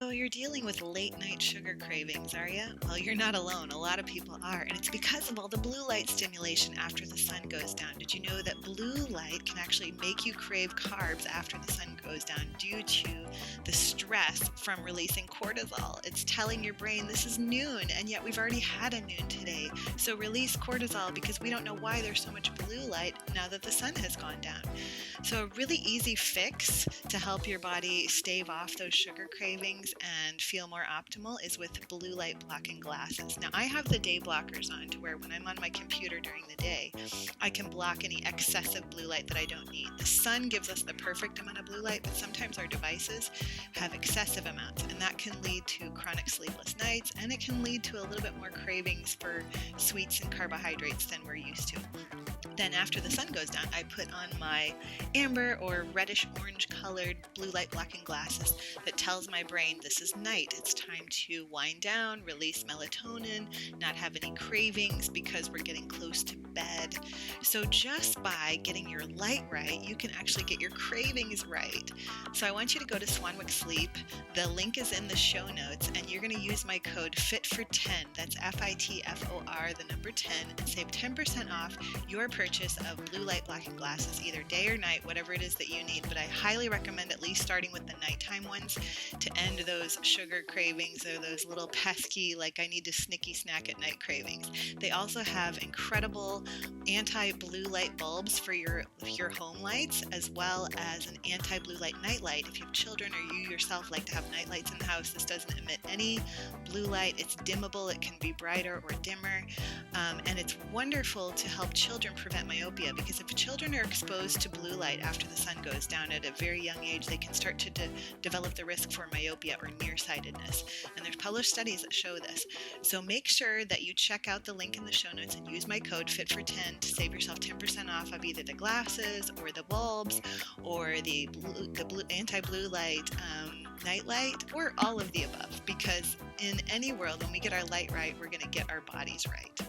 So you're dealing with late night sugar cravings, are you? Well, you're not alone. A lot of people are, and it's because of all the blue light stimulation after the sun goes down. Did you know that blue light can actually make you crave carbs after the sun goes down due to the stress from releasing cortisol? It's telling your brain this is noon, and yet we've already had a noon today. So release cortisol because we don't know why there's so much blue light now that the sun has gone down. So a really easy fix to help your body stave off those sugar cravings and feel more optimal is with blue light blocking glasses. Now I have the day blockers on to where when I'm on my computer during the day, I can block any excessive blue light that I don't need. The sun gives us the perfect amount of blue light, but sometimes our devices have excessive amounts, and that can lead to chronic sleepless nights, and it can lead to a little bit more cravings for sweets and carbohydrates than we're used to. Then after the sun goes down, I put on my amber or reddish orange colored blue light blocking glasses that tells my brain this is night. It's time to wind down, release melatonin, not have any cravings because we're getting close to bed. So just by getting your light right, you can actually get your cravings right. So I want you to go to Swanwick Sleep. The link is in the show notes, and you're going to use my code FITFOR10. That's FITFOR, the number 10, and save 10% off your purchase of blue light blocking glasses, either day or night, whatever it is that you need. But I highly recommend at least starting with the nighttime ones to end those sugar cravings or those little pesky, like I need to snicky snack at night cravings. They also have incredible anti-blue light bulbs for your home lights, as well as an anti-blue light night light. If you have children or you yourself like to have night lights in the house, this doesn't emit any blue light. It's dimmable. It can be brighter or dimmer. And it's wonderful to help children prevent myopia, because if children are exposed to blue light after the sun goes down at a very young age, they can start to develop the risk for myopia or nearsightedness. And there's published studies that show this. So make sure that you check out the link in the show notes and use my code FITFOR10 to save yourself 10% off of either the glasses or the bulbs or the anti-blue light night light, or all of the above, because in any world, when we get our light right, we're going to get our bodies right.